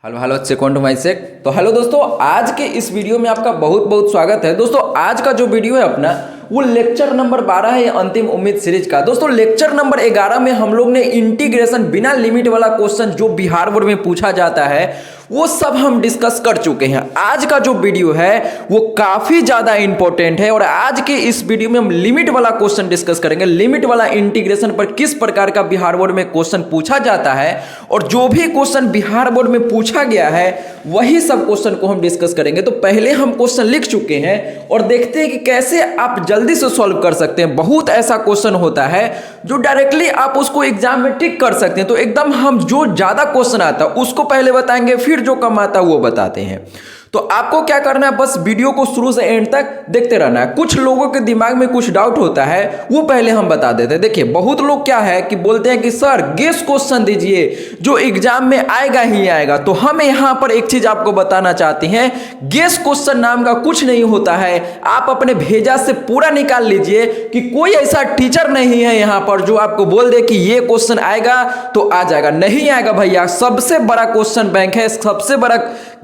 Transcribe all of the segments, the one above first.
Hello hello second माई सेक। तो hello दोस्तों, आज के इस वीडियो में आपका बहुत बहुत स्वागत है। दोस्तों आज का जो वीडियो है अपना वो लेक्चर नंबर 12 है अंतिम उम्मीद सीरीज का। दोस्तों लेक्चर नंबर 11 में हम लोग ने इंटीग्रेशन बिना लिमिट वाला क्वेश्चन जो बिहार बोर्ड में पूछा जाता है वो सब हम डिस्कस कर चुके हैं। आज का जो वीडियो है वो काफी ज्यादा इंपॉर्टेंट है और आज के इस वीडियो में हम लिमिट वाला क्वेश्चन डिस्कस करेंगे। लिमिट वाला इंटीग्रेशन पर किस प्रकार का बिहार बोर्ड में क्वेश्चन पूछा जाता है और जो भी क्वेश्चन बिहार बोर्ड में पूछा गया है वही सब क्वेश्चन को हम डिस्कस करेंगे। तो पहले हम क्वेश्चन लिख चुके हैं और देखते हैं कि कैसे आप जल्दी से सॉल्व कर सकते हैं। बहुत ऐसा क्वेश्चन होता है जो डायरेक्टली आप उसको एग्जाम में टिक कर सकते हैं। तो एकदम हम जो ज्यादा क्वेश्चन आता है उसको पहले बताएंगे, फिर जो कम आता है वो बताते हैं। तो आपको क्या करना है, बस वीडियो को शुरू से एंड तक देखते रहना है। कुछ लोगों के दिमाग में कुछ डाउट होता है वो पहले हम बता देते हैं। देखिए बहुत लोग क्या है कि बोलते हैं कि सर गेस क्वेश्चन दीजिए जो एग्जाम में आएगा ही आएगा। तो हम यहां पर एक चीज आपको बताना चाहते हैं, गेस क्वेश्चन नाम का कुछ नहीं होता है। आप अपने भेजा से पूरा निकाल लीजिए कि कोई ऐसा टीचर नहीं है यहां पर जो आपको बोल दे कि ये क्वेश्चन आएगा तो आ जाएगा। नहीं आएगा भैया। सबसे बड़ा क्वेश्चन बैंक है, सबसे बड़ा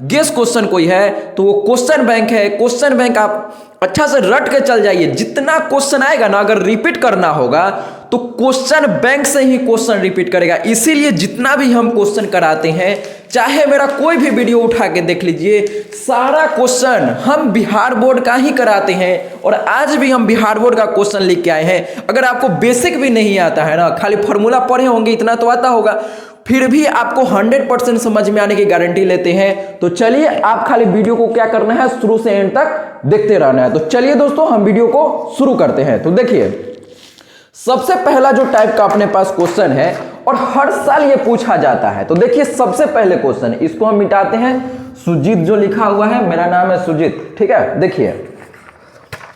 गेस क्वेश्चन कोई है तो वो क्वेश्चन बैंक है। क्वेश्चन बैंक आप अच्छा से रट के चल जाइए। जितना क्वेश्चन आएगा ना, अगर रिपीट करना होगा तो क्वेश्चन बैंक से ही क्वेश्चन रिपीट करेगा। इसीलिए जितना भी हम क्वेश्चन कराते हैं, चाहे मेरा कोई भी वीडियो उठा के देख लीजिए, सारा क्वेश्चन हम बिहार बोर्ड का ही कराते हैं। और आज भी हम बिहार बोर्ड का क्वेश्चन लिख के आए हैं। अगर आपको बेसिक भी नहीं आता है ना, खाली फॉर्मूला पढ़े होंगे इतना तो आता होगा, फिर भी आपको 100% समझ में आने की गारंटी लेते हैं। तो चलिए आप खाली वीडियो को क्या करना है, शुरू से एंड तक देखते रहना है। तो चलिए दोस्तों हम वीडियो को शुरू करते हैं। तो देखिए सबसे पहला जो टाइप का अपने पास क्वेश्चन है और हर साल ये पूछा जाता है। तो देखिए सबसे पहले क्वेश्चन, इसको हम मिटाते हैं। सुजीत जो लिखा हुआ है, मेरा नाम है सुजीत, ठीक है। देखिए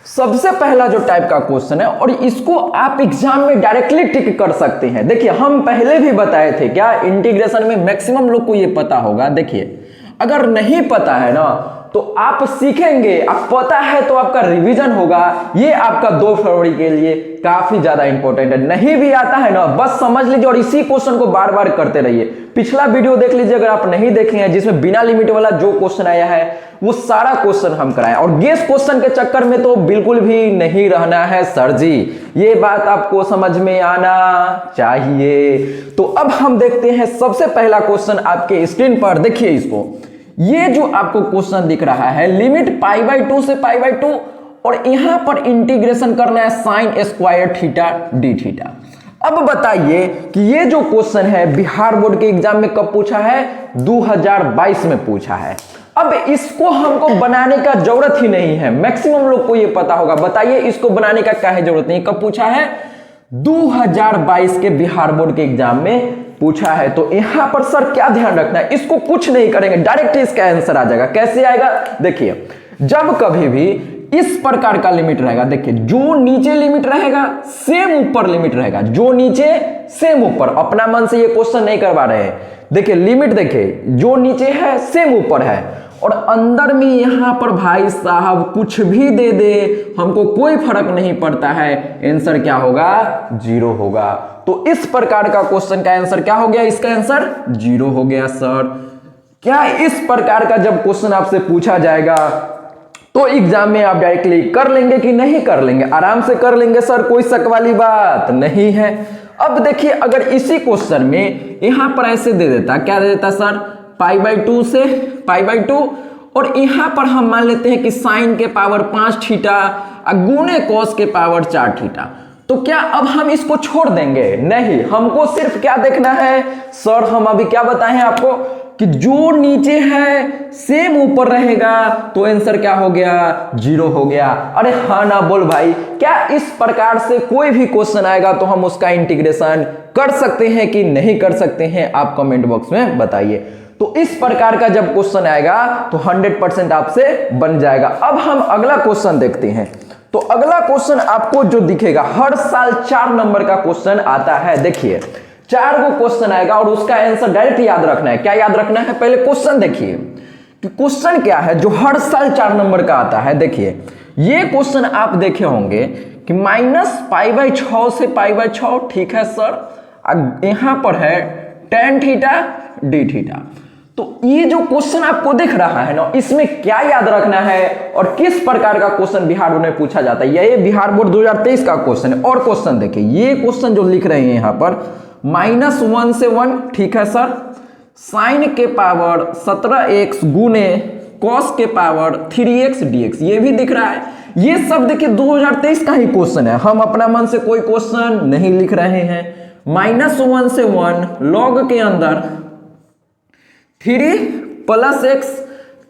सबसे पहला जो टाइप का क्वेश्चन है और इसको आप एग्जाम में डायरेक्टली टिक कर सकते हैं। देखिए हम पहले भी बताए थे क्या, इंटीग्रेशन में मैक्सिमम लोग को ये पता होगा। देखिए अगर नहीं पता है ना तो आप सीखेंगे, आप पता है तो आपका रिवीजन होगा। ये आपका 2 फरवरी के लिए काफी ज्यादा इंपॉर्टेंट है। नहीं भी आता है ना, बस समझ लीजिए और इसी क्वेश्चन को बार बार करते रहिए। पिछला वीडियो देख लीजिए अगर आप नहीं देखे हैं, जिसमें बिना लिमिट वाला जो क्वेश्चन आया है वो सारा क्वेश्चन हम कराएं। और गेस क्वेश्चन के चक्कर में तो बिल्कुल भी नहीं रहना है सर जी, ये बात आपको समझ में आना चाहिए। तो अब हम देखते हैं सबसे पहला क्वेश्चन आपके स्क्रीन पर। देखिए इसको, ये जो आपको क्वेश्चन दिख रहा है, लिमिट π/2 से π/2 और यहां पर इंटीग्रेशन करना है sin square theta D theta. अब बताइए कि ये जो क्वेश्चन है बिहार बोर्ड के एग्जाम में कब पूछा है, 2022 में पूछा है। अब इसको हमको बनाने का जरूरत ही नहीं है, मैक्सिमम लोग को ये पता होगा। बताइए इसको बनाने का क्या है जरूरत नहीं, कब पूछा है, 2022 के बिहार बोर्ड के एग्जाम में पूछा है। तो यहां पर सर क्या ध्यान रखना है, इसको कुछ नहीं करेंगे, डायरेक्ट इसका आंसर आ जाएगा। कैसे आएगा, देखिए जब कभी भी इस प्रकार का लिमिट रहेगा, देखिए जो नीचे लिमिट रहेगा सेम ऊपर लिमिट रहेगा, जो नीचे सेम ऊपर। अपना मन से ये क्वेश्चन नहीं करवा रहे हैं। देखिए लिमिट देखिए, जो नीचे है सेम ऊपर है और अंदर में यहां पर भाई साहब कुछ भी दे दे हमको कोई फर्क नहीं पड़ता है, आंसर क्या होगा, 0 होगा। तो इस प्रकार का क्वेश्चन का आंसर क्या हो गया, इसका आंसर 0 हो गया सर। क्या इस प्रकार का जब क्वेश्चन आपसे पूछा जाएगा तो एग्जाम में आप डायरेक्टली कर लेंगे कि नहीं कर लेंगे, आराम से कर लेंगे सर, कोई शक वाली बात नहीं है। अब देखिए अगर इसी क्वेश्चन में यहां पर ऐसे दे देता, क्या दे देता सर, π/2 से π/2 और यहां पर हम मान लेते हैं कि साइन के पावर 5 थीटा गुने कॉस के पावर 4 थीटा। तो क्या अब हम इसको छोड़ देंगे, नहीं, हमको सिर्फ क्या देखना है सर, हम अभी क्या बताए हैं आपको कि जो नीचे है सेम ऊपर रहेगा तो आंसर क्या हो गया, 0 हो गया। अरे हाँ ना बोल भाई, क्या इस प्रकार से कोई भी क्वेश्चन आएगा तो हम उसका इंटीग्रेशन कर सकते हैं कि नहीं कर सकते हैं, आप कमेंट बॉक्स में बताइए। तो इस प्रकार का जब क्वेश्चन आएगा तो 100% आपसे बन जाएगा। अब हम अगला क्वेश्चन देखते हैं। तो अगला क्वेश्चन आपको जो दिखेगा, हर साल 4 नंबर का क्वेश्चन आता है। देखिए 4 को क्वेश्चन आएगा और उसका आंसर डायरेक्ट याद रखना है। क्या याद रखना है, पहले क्वेश्चन देखिए कि क्वेश्चन क्या है जो हर साल 4 नंबर का आता है। देखिए ये क्वेश्चन आप देखे होंगे कि -π/6 से π/6, ठीक है सर। यहां पर है tan थीटा डी थीटा। तो ये जो क्वेश्चन आपको दिख रहा है ना, इसमें क्या याद रखना है और किस प्रकार का क्वेश्चन बिहार बोर्ड में पूछा जाता है, ये बिहार बोर्ड 2023 का क्वेश्चन है। और क्वेश्चन देखिए, ये क्वेश्चन जो लिख रहे हैं यहां पर -1 से 1, ठीक है सर, साइन के पावर 17x गुने कॉस के पावर 3x dx, ये भी दिख रहा है। ये सब देखिए 2023 का ही क्वेश्चन है, हम अपना मन से कोई क्वेश्चन नहीं लिख रहे हैं। -1 से 1 लॉग के अंदर 3 + x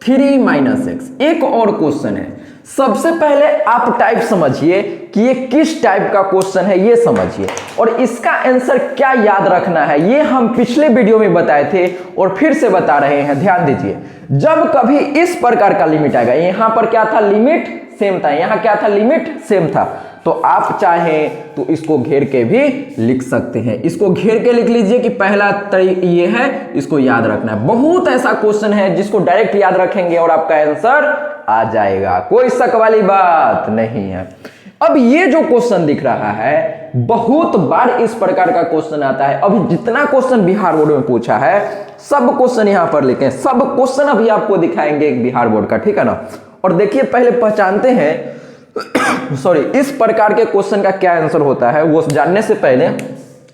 3 - x। एक और क्वेश्चन है, सबसे पहले आप टाइप समझिए कि ये किस टाइप का क्वेश्चन है, ये समझिए और इसका आंसर क्या याद रखना है, ये हम पिछले वीडियो में बताए थे और फिर से बता रहे हैं। ध्यान दीजिए, जब कभी इस प्रकार का लिमिट आएगा, यहां पर क्या था, लिमिट सेम था, यहां क्या था, लिमिट सेम था, तो आप चाहें तो इसको घेर के भी लिख सकते हैं। इसको घेर के लिख लीजिए कि पहला ये है, इसको याद रखना है। बहुत ऐसा क्वेश्चन है जिसको डायरेक्ट याद रखेंगे और आपका आंसर आ जाएगा, कोई शक वाली बात नहीं है। अब ये जो क्वेश्चन दिख रहा है, बहुत बार इस प्रकार का क्वेश्चन आता है। अभी जितना क्वेश्चन बिहार बोर्ड में पूछा है, सब क्वेश्चन यहां पर लिखे, सब क्वेश्चन अभी आपको दिखाएंगे बिहार बोर्ड का, ठीक है ना। और देखिए, पहले पहचानते हैं सॉरी, इस प्रकार के क्वेश्चन का क्या आंसर होता है वो जानने से पहले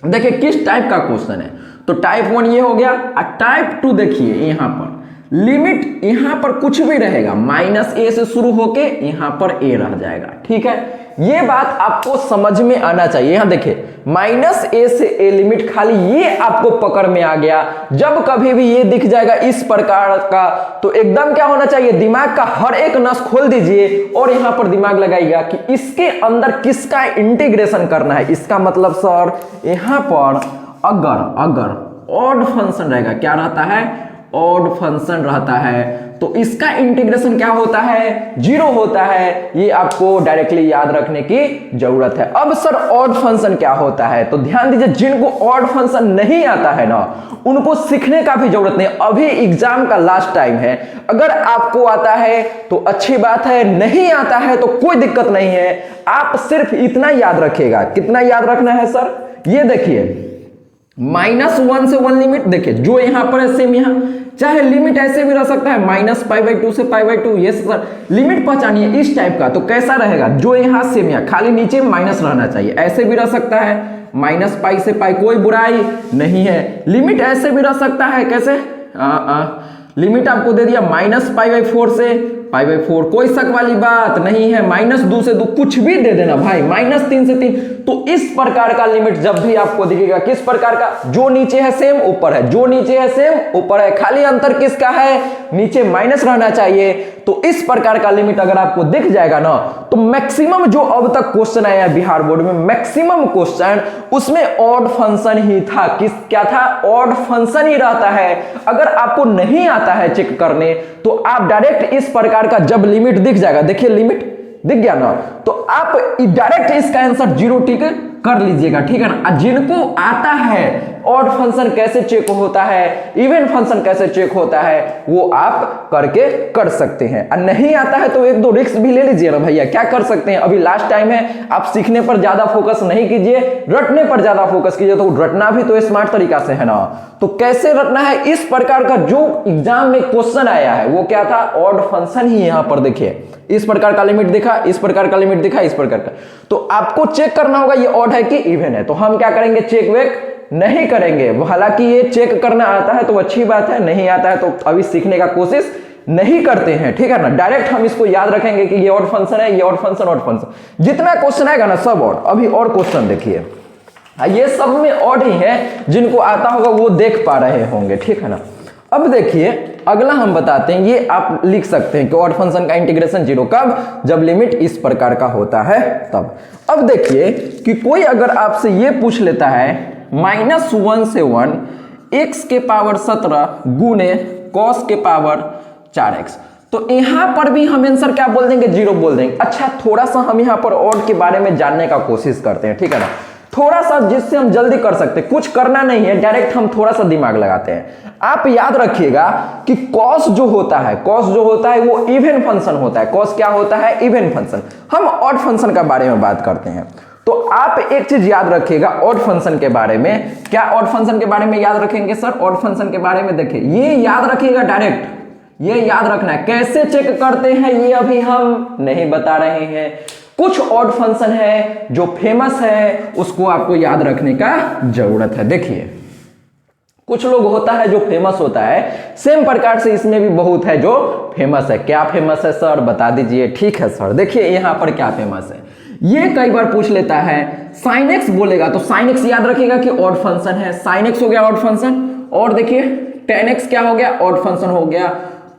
देखिए किस टाइप का क्वेश्चन है। तो टाइप 1 ये हो गया। टाइप 2 देखिए, यहां पर लिमिट यहां पर कुछ भी रहेगा, -a से शुरू होके यहां पर a रह जाएगा, ठीक है। ये बात आपको समझ में आना चाहिए। यहां देखिए, -a से a लिमिट, खाली ये आपको पकड़ में आ गया। जब कभी भी ये दिख जाएगा इस प्रकार का, तो एकदम क्या होना चाहिए, दिमाग का हर एक नस खोल दीजिए और यहां पर दिमाग लगाइएगा कि इसके अंदर किसका इंटीग्रेशन करना है। इसका मतलब सर, यहां पर अगर ऑड फंक्शन रहेगा, क्या रहता है, ऑड फंक्शन रहता है, तो इसका इंटीग्रेशन क्या होता है, 0 होता है। ये आपको डायरेक्टली याद रखने की जरूरत है। अब सर ऑड फंक्शन क्या होता है, तो ध्यान दीजिए, जिनको ऑड फंक्शन नहीं आता है ना, उनको सीखने का भी जरूरत नहीं। अभी एग्जाम का लास्ट टाइम है, अगर आपको आता है तो अच्छी बात है, नहीं आता है तो कोई दिक्कत नहीं है। आप सिर्फ इतना याद रखिएगा। कितना याद रखना है सर, ये देखिए, -1 से 1 लिमिट देखिए, जो यहां पर है सेम, यहां चाहे लिमिट ऐसे भी रह सकता है, -π/2 से π/2। ये सर लिमिट पहचानिए इस टाइप का, तो कैसा रहेगा, जो यहां सेम है, खाली नीचे माइनस रहना चाहिए। ऐसे भी रह सकता है, -π से π, कोई बुराई नहीं है। लिमिट ऐसे भी रह सकता है, कैसे, लिमिट आपको दे दिया -π/4 से π/4, कोई शक वाली बात नहीं है। -2 से 2, कुछ भी दे देना भाई, -3 से 3। तो इस प्रकार का लिमिट जब भी आपको दिखेगा, किस प्रकार का, जो नीचे है सेम ऊपर है, जो नीचे है सेम ऊपर है, खाली अंतर किसका है, नीचे माइनस रहना चाहिए। तो इस प्रकार का लिमिट अगर आपको दिख जाएगा ना, तो मैक्सिमम जो अब तक क्वेश्चन आया है बिहार बोर्ड में, मैक्सिमम क्वेश्चन उसमें ऑड फंक्शन ही था। क्या था, ऑड फंक्शन ही रहता है। अगर आपको नहीं आता है चेक करने, तो आप डायरेक्ट इस प्रकार का जब लिमिट दिख जाएगा, देखिए लिमिट दिख गया ना, तो आप डायरेक्ट इसका आंसर 0 टिक कर लीजिएगा, ठीक है ना। जिनको आता है ऑड फंक्शन कैसे चेक होता है, इवन फंक्शन कैसे चेक होता है, वो आप करके कर सकते हैं। और नहीं आता है तो 1-2 रिस्क भी ले लीजिए ना भैया, क्या कर सकते हैं, अभी लास्ट टाइम है। आप सीखने पर ज्यादा फोकस नहीं कीजिए, रटने पर ज्यादा फोकस कीजिए। तो रटना भी तो स्मार्ट तरीका से है ना। तो कैसे रटना है, इस प्रकार का जो एग्जाम में क्वेश्चन आया है वो क्या था, ऑड फंक्शन ही। यहां पर देखिए, इस प्रकार का लिमिट दिखा, इस प्रकार का लिमिट दिखा, इस प्रकार का, तो आपको चेक करना होगा ये ऑड है कि इवन है। तो हम क्या करेंगे, चेक वेक नहीं करेंगे। हालांकि ये चेक करना आता है तो अच्छी बात है, नहीं आता है तो अभी सीखने का कोशिश नहीं करते हैं, ठीक है ना। डायरेक्ट हम इसको याद रखेंगे कि ये ऑड फंक्शन है, ये ऑड फंक्शन, ऑड फंक्शन। जितना क्वेश्चन आएगा ना सब ऑड। अभी और क्वेश्चन देखिए, ये सब में ऑड ही है, जिनको आता होगा वो देख पा रहे होंगे, ठीक है ना। अब देखिए अगला हम बताते हैं, ये आप लिख सकते हैं कि ऑड फंक्शन का इंटीग्रेशन 0 कब, जब लिमिट इस प्रकार का होता है तब। अब देखिए कि कोई अगर आपसे ये पूछ लेता है -1 से 1 x के पावर 17 गुने cos के पावर 4x, तो यहां पर भी हम आंसर क्या बोल देंगे, 0 बोल देंगे। अच्छा, थोड़ा सा हम यहां पर ऑड के बारे में जानने का कोशिश करते हैं, ठीक है ना, थोड़ा सा, जिससे हम जल्दी कर सकते हैं। कुछ करना नहीं है, डायरेक्ट हम थोड़ा सा दिमाग लगाते हैं। आप याद रखिएगा कि cos जो होता है वो इवन फंक्शन होता है। cos क्या होता है, इवन फंक्शन। हम ऑड फंक्शन के बारे में बात करते हैं। तो आप एक चीज याद रखिएगा ऑड फंक्शन के बारे में। क्या ऑड फंक्शन के बारे में याद रखेंगे सर? ऑड फंक्शन के बारे में देखिए, ये याद रखिएगा डायरेक्ट, ये याद रखना है। कैसे चेक करते हैं ये अभी हम नहीं बता रहे हैं। कुछ ऑड फंक्शन है जो फेमस है, उसको आपको याद रखने का जरूरत है। देखिए कुछ लोग होता है जो फेमस होता है, सेम प्रकार से इसमें भी बहुत है जो फेमस है। क्या फेमस है सर बता दीजिए। ठीक है सर, देखिए यहां पर क्या फेमस है, ये कई बार पूछ लेता है। sin x बोलेगा तो sin x याद रखिएगा कि ऑड फंक्शन है, sin x हो गया ऑड फंक्शन। और देखिए tan x क्या हो गया? ऑड फंक्शन हो गया।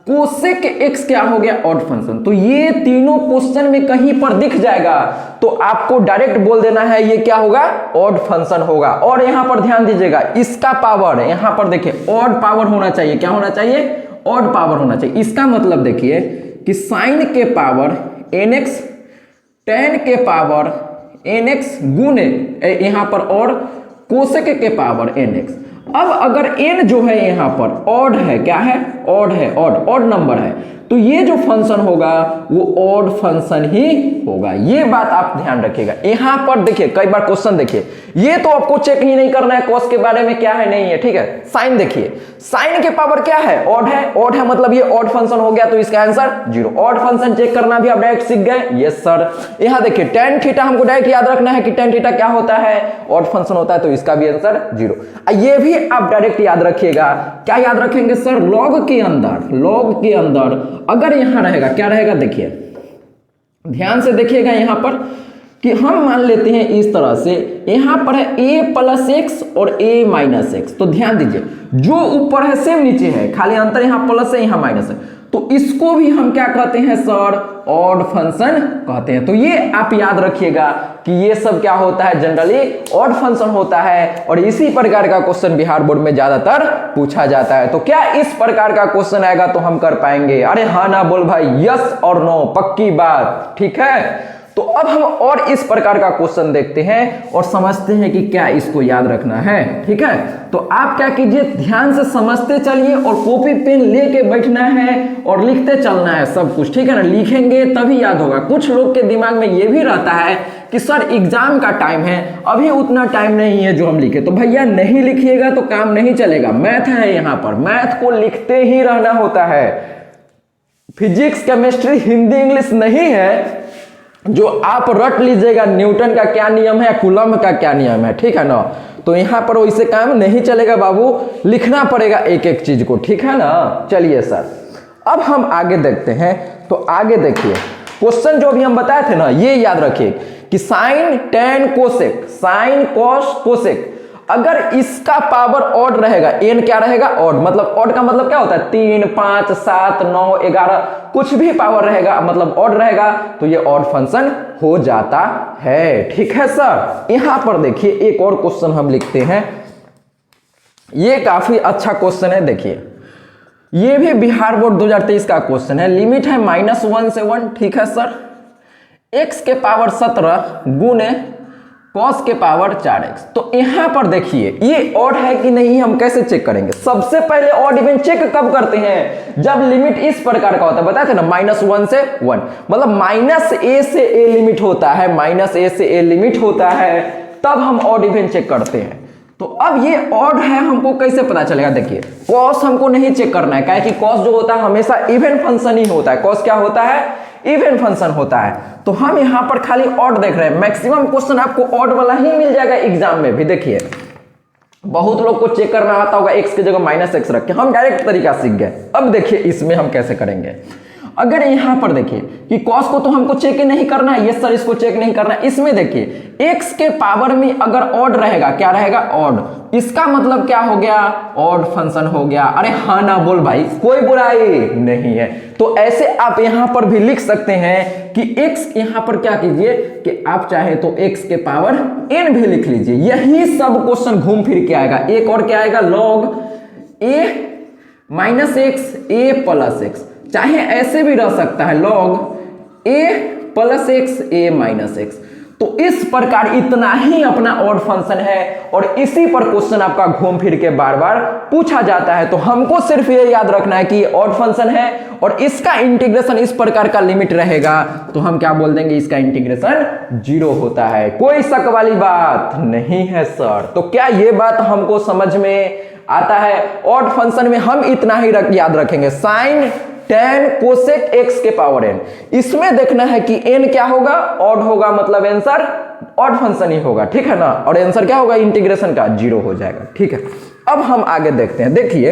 कोसेक x क्या हो गया? Odd function. तो ये तीनों क्वेश्चन में कहीं पर दिख जाएगा तो आपको डायरेक्ट बोल देना है ये क्या होगा? ऑड फंक्शन होगा। और यहां पर ध्यान दीजिएगा, इसका पावर यहां पर देखिए ऑड पावर होना चाहिए। क्या होना चाहिए? ऑड पावर होना चाहिए। इसका मतलब देखिए कि साइन के पावर nx, tan के पावर nx गुने यहां पर और कोसेक के पावर nx। अब अगर n जो है यहां पर ऑड है, क्या है? ऑड है, ऑड नंबर है, तो ये जो फंक्शन होगा वो ऑड फंक्शन ही होगा। ये बात आप ध्यान रखिएगा। यहां पर देखिए कई बार क्वेश्चन देखिए, ये तो आपको चेक ही नहीं करना है कॉस के बारे में क्या है नहीं है, ठीक है। साइन देखिए, साइन के पावर क्या है? ऑड है, ऑड है मतलब ये ऑड फंक्शन हो गया, तो इसका आंसर 0। ऑड फंक्शन चेक करना भी आप डायरेक्ट सीख गए। Yes sir. यहां देखिए tan थीटा हमको डायरेक्ट याद रखना है कि tan थीटा क्या होता है? ऑड फंक्शन होता है, तो इसका भी आंसर 0। ये भी आप डायरेक्ट याद रखिएगा। क्या याद रखेंगे सर? लॉग के अंदर अगर यहां रहेगा, क्या रहेगा? देखिए ध्यान से देखिएगा यहां पर कि हम मान लेते हैं इस तरह से, यहां पर है a प्लस एक्स और a माइनस एक्स। तो ध्यान दीजिए जो ऊपर है सेम नीचे है, खाली अंतर यहां प्लस है यहां माइनस है, तो इसको भी हम क्या कहते हैं सर? ऑड फंक्शन कहते हैं। तो ये आप याद रखिएगा कि ये सब क्या होता है? जनरली ऑड फंक्शन होता है। और इसी प्रकार का क्वेश्चन बिहार बोर्ड में ज्यादातर पूछा जाता है। तो क्या इस प्रकार का क्वेश्चन आएगा तो हम कर पाएंगे? अरे हाँ ना बोल भाई, यस और नो, पक्की बात, ठीक है। तो अब हम और इस प्रकार का क्वेश्चन देखते हैं और समझते हैं कि क्या इसको याद रखना है, ठीक है। तो आप क्या कीजिए, ध्यान से समझते चलिए और कॉपी पेन लेके बैठना है और लिखते चलना है सब कुछ, ठीक है ना। लिखेंगे तभी याद होगा। कुछ लोग के दिमाग में ये भी रहता है कि सर एग्जाम का टाइम है, अभी उतना टाइम नहीं है जो हम लिखे। तो भैया नहीं लिखिएगा तो काम नहीं चलेगा। मैथ है यहाँ पर, मैथ को लिखते ही रहना होता है। फिजिक्स, केमिस्ट्री, हिंदी, इंग्लिश नहीं है जो आप रट लीजिएगा न्यूटन का क्या नियम है, कूलम का क्या नियम है, ठीक है ना। तो यहां पर वैसे काम नहीं चलेगा बाबू, लिखना पड़ेगा एक एक चीज को, ठीक है ना। चलिए सर अब हम आगे देखते हैं। तो आगे देखिए क्वेश्चन जो अभी हम बताए थे ना, ये याद रखिए कि sine tan cosec, sine cos cosec, अगर इसका पावर ऑड रहेगा, एन क्या रहेगा? ऑड। मतलब ऑड का मतलब क्या होता है? 3, 5, 7, 9, 11, कुछ भी पावर रहेगा मतलब ऑड रहेगा, तो ये ऑड फंक्शन हो जाता है, ठीक है सर। यहां पर देखिए एक और क्वेश्चन हम लिखते हैं। ये काफी अच्छा क्वेश्चन है। देखिए ये भी बिहार बोर्ड 2023 का क्वेश्चन है। लिमिट है -1 से 1, ठीक है सर। x के पावर 17 गुने cos के पावर 4x। तो यहां पर देखिए ये ऑड है कि नहीं, हम कैसे चेक करेंगे? सबसे पहले ऑड इवन चेक कब करते हैं? जब लिमिट इस प्रकार का होता है, बताए थे ना, -1 से 1, मतलब -a से a लिमिट होता है, -a से a लिमिट होता है, तब हम ऑड इवन चेक करते हैं। तो अब ये ऑड है, हमको कैसे पता चलेगा? देखिए cos हमको नहीं चेक करना है, क्या है कि cos जो होता है हमेशा इवन फंक्शन ही होता है। cos क्या होता है? इवन फंक्शन होता है। तो हम यहां पर खाली ऑड देख रहे हैं। मैक्सिमम क्वेश्चन आपको ऑड वाला ही मिल जाएगा एग्जाम में भी। देखिए बहुत लोग को चेक करना आता होगा x की जगह -x रख के, हम डायरेक्ट तरीका सीख गए। अब देखिए इसमें हम कैसे करेंगे। अगर यहां पर देखिए कि cos को तो हमको चेक ही नहीं करना है, यस सर इसको चेक नहीं करना है। इसमें देखिए x के पावर में अगर ऑड रहेगा, क्या रहेगा? ऑड। इसका मतलब क्या हो गया? ऑड फंक्शन हो गया। अरे हाँ ना बोल भाई, कोई बुराई नहीं है। तो ऐसे आप यहां पर भी लिख सकते हैं कि x यहां पर क्या कीजिए कि आप चाहे तो x के पावर n भी लिख लीजिए। यही सब क्वेश्चन घूम फिर के आएगा। एक और क्या आएगा? log a minus x a plus x, चाहे ऐसे भी रह सकता है log a plus x a minus x. तो इस प्रकार इतना ही अपना ऑड फंक्शन है और इसी पर क्वेश्चन आपका घूम फिर के बार बार पूछा जाता है। तो हमको सिर्फ ये याद रखना है कि ऑड फंक्शन है और इसका इंटीग्रेशन इस प्रकार का लिमिट रहेगा तो हम क्या बोल देंगे, इसका इंटीग्रेशन 0 होता है। कोई शक वाली बात नहीं है सर। तो क्या ये बात हमको समझ में आता है? ऑड फंक्शन में हम इतना ही याद रखेंगे, साइन tan कोसेक x के पावर n। इसमें देखना है कि n क्या होगा, ऑड होगा, मतलब आंसर ऑड फंक्शन ही होगा, ठीक है ना। और आंसर क्या होगा, इंटीग्रेशन का 0 हो जाएगा, ठीक है। अब हम आगे देखते हैं। देखिए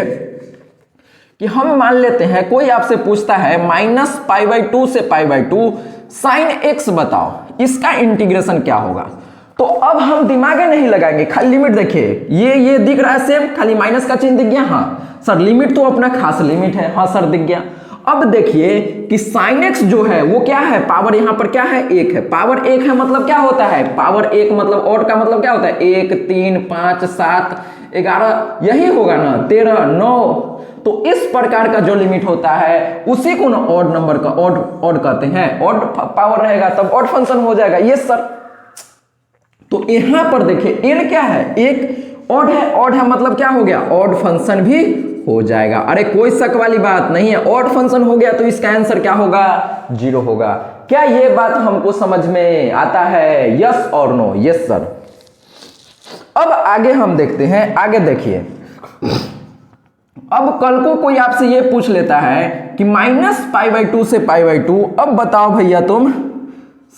कि हम मान लेते हैं कोई आपसे पूछता है -π/2 से π/2 साइन x बताओ, इसका इंटीग्रेशन क्या होगा। तो अब हम दिमाग नहीं लगाएंगे, खाली लिमिट देखिए, ये दिख रहा है सेम, खाली माइनस का चिन्ह दिख गया। हाँ सर लिमिट तो अपना खास लिमिट है, हाँ सर दिख गया। अब देखिए कि sin x जो है वो क्या है, पावर यहाँ पर क्या है, 1 है। पावर 1 है मतलब क्या होता है, पावर 1 मतलब ऑड का मतलब क्या होता है, 1 3 5 7 11, यही होगा ना, 13 9। तो इस प्रकार का जो लिमिट होता है उसी को ना ऑड नंबर का ऑड कहते हैं। ऑड पावर रहेगा तब ऑड फंक्शन हो जाएगा। Yes sir. तो यहां पर देखिए n क्या है, एक ऑड है, ऑड है मतलब क्या हो गया, ऑड फंक्शन भी हो जाएगा। अरे कोई शक वाली बात नहीं है, ऑड फंक्शन हो गया तो इसका आंसर क्या होगा, 0 होगा। क्या ये बात हमको समझ में आता है, यस और नो? Yes sir. अब आगे हम देखते हैं, आगे देखिए। अब कल को कोई आपसे ये पूछ लेता है कि -π/2 से π/2, अब बताओ भैया तुम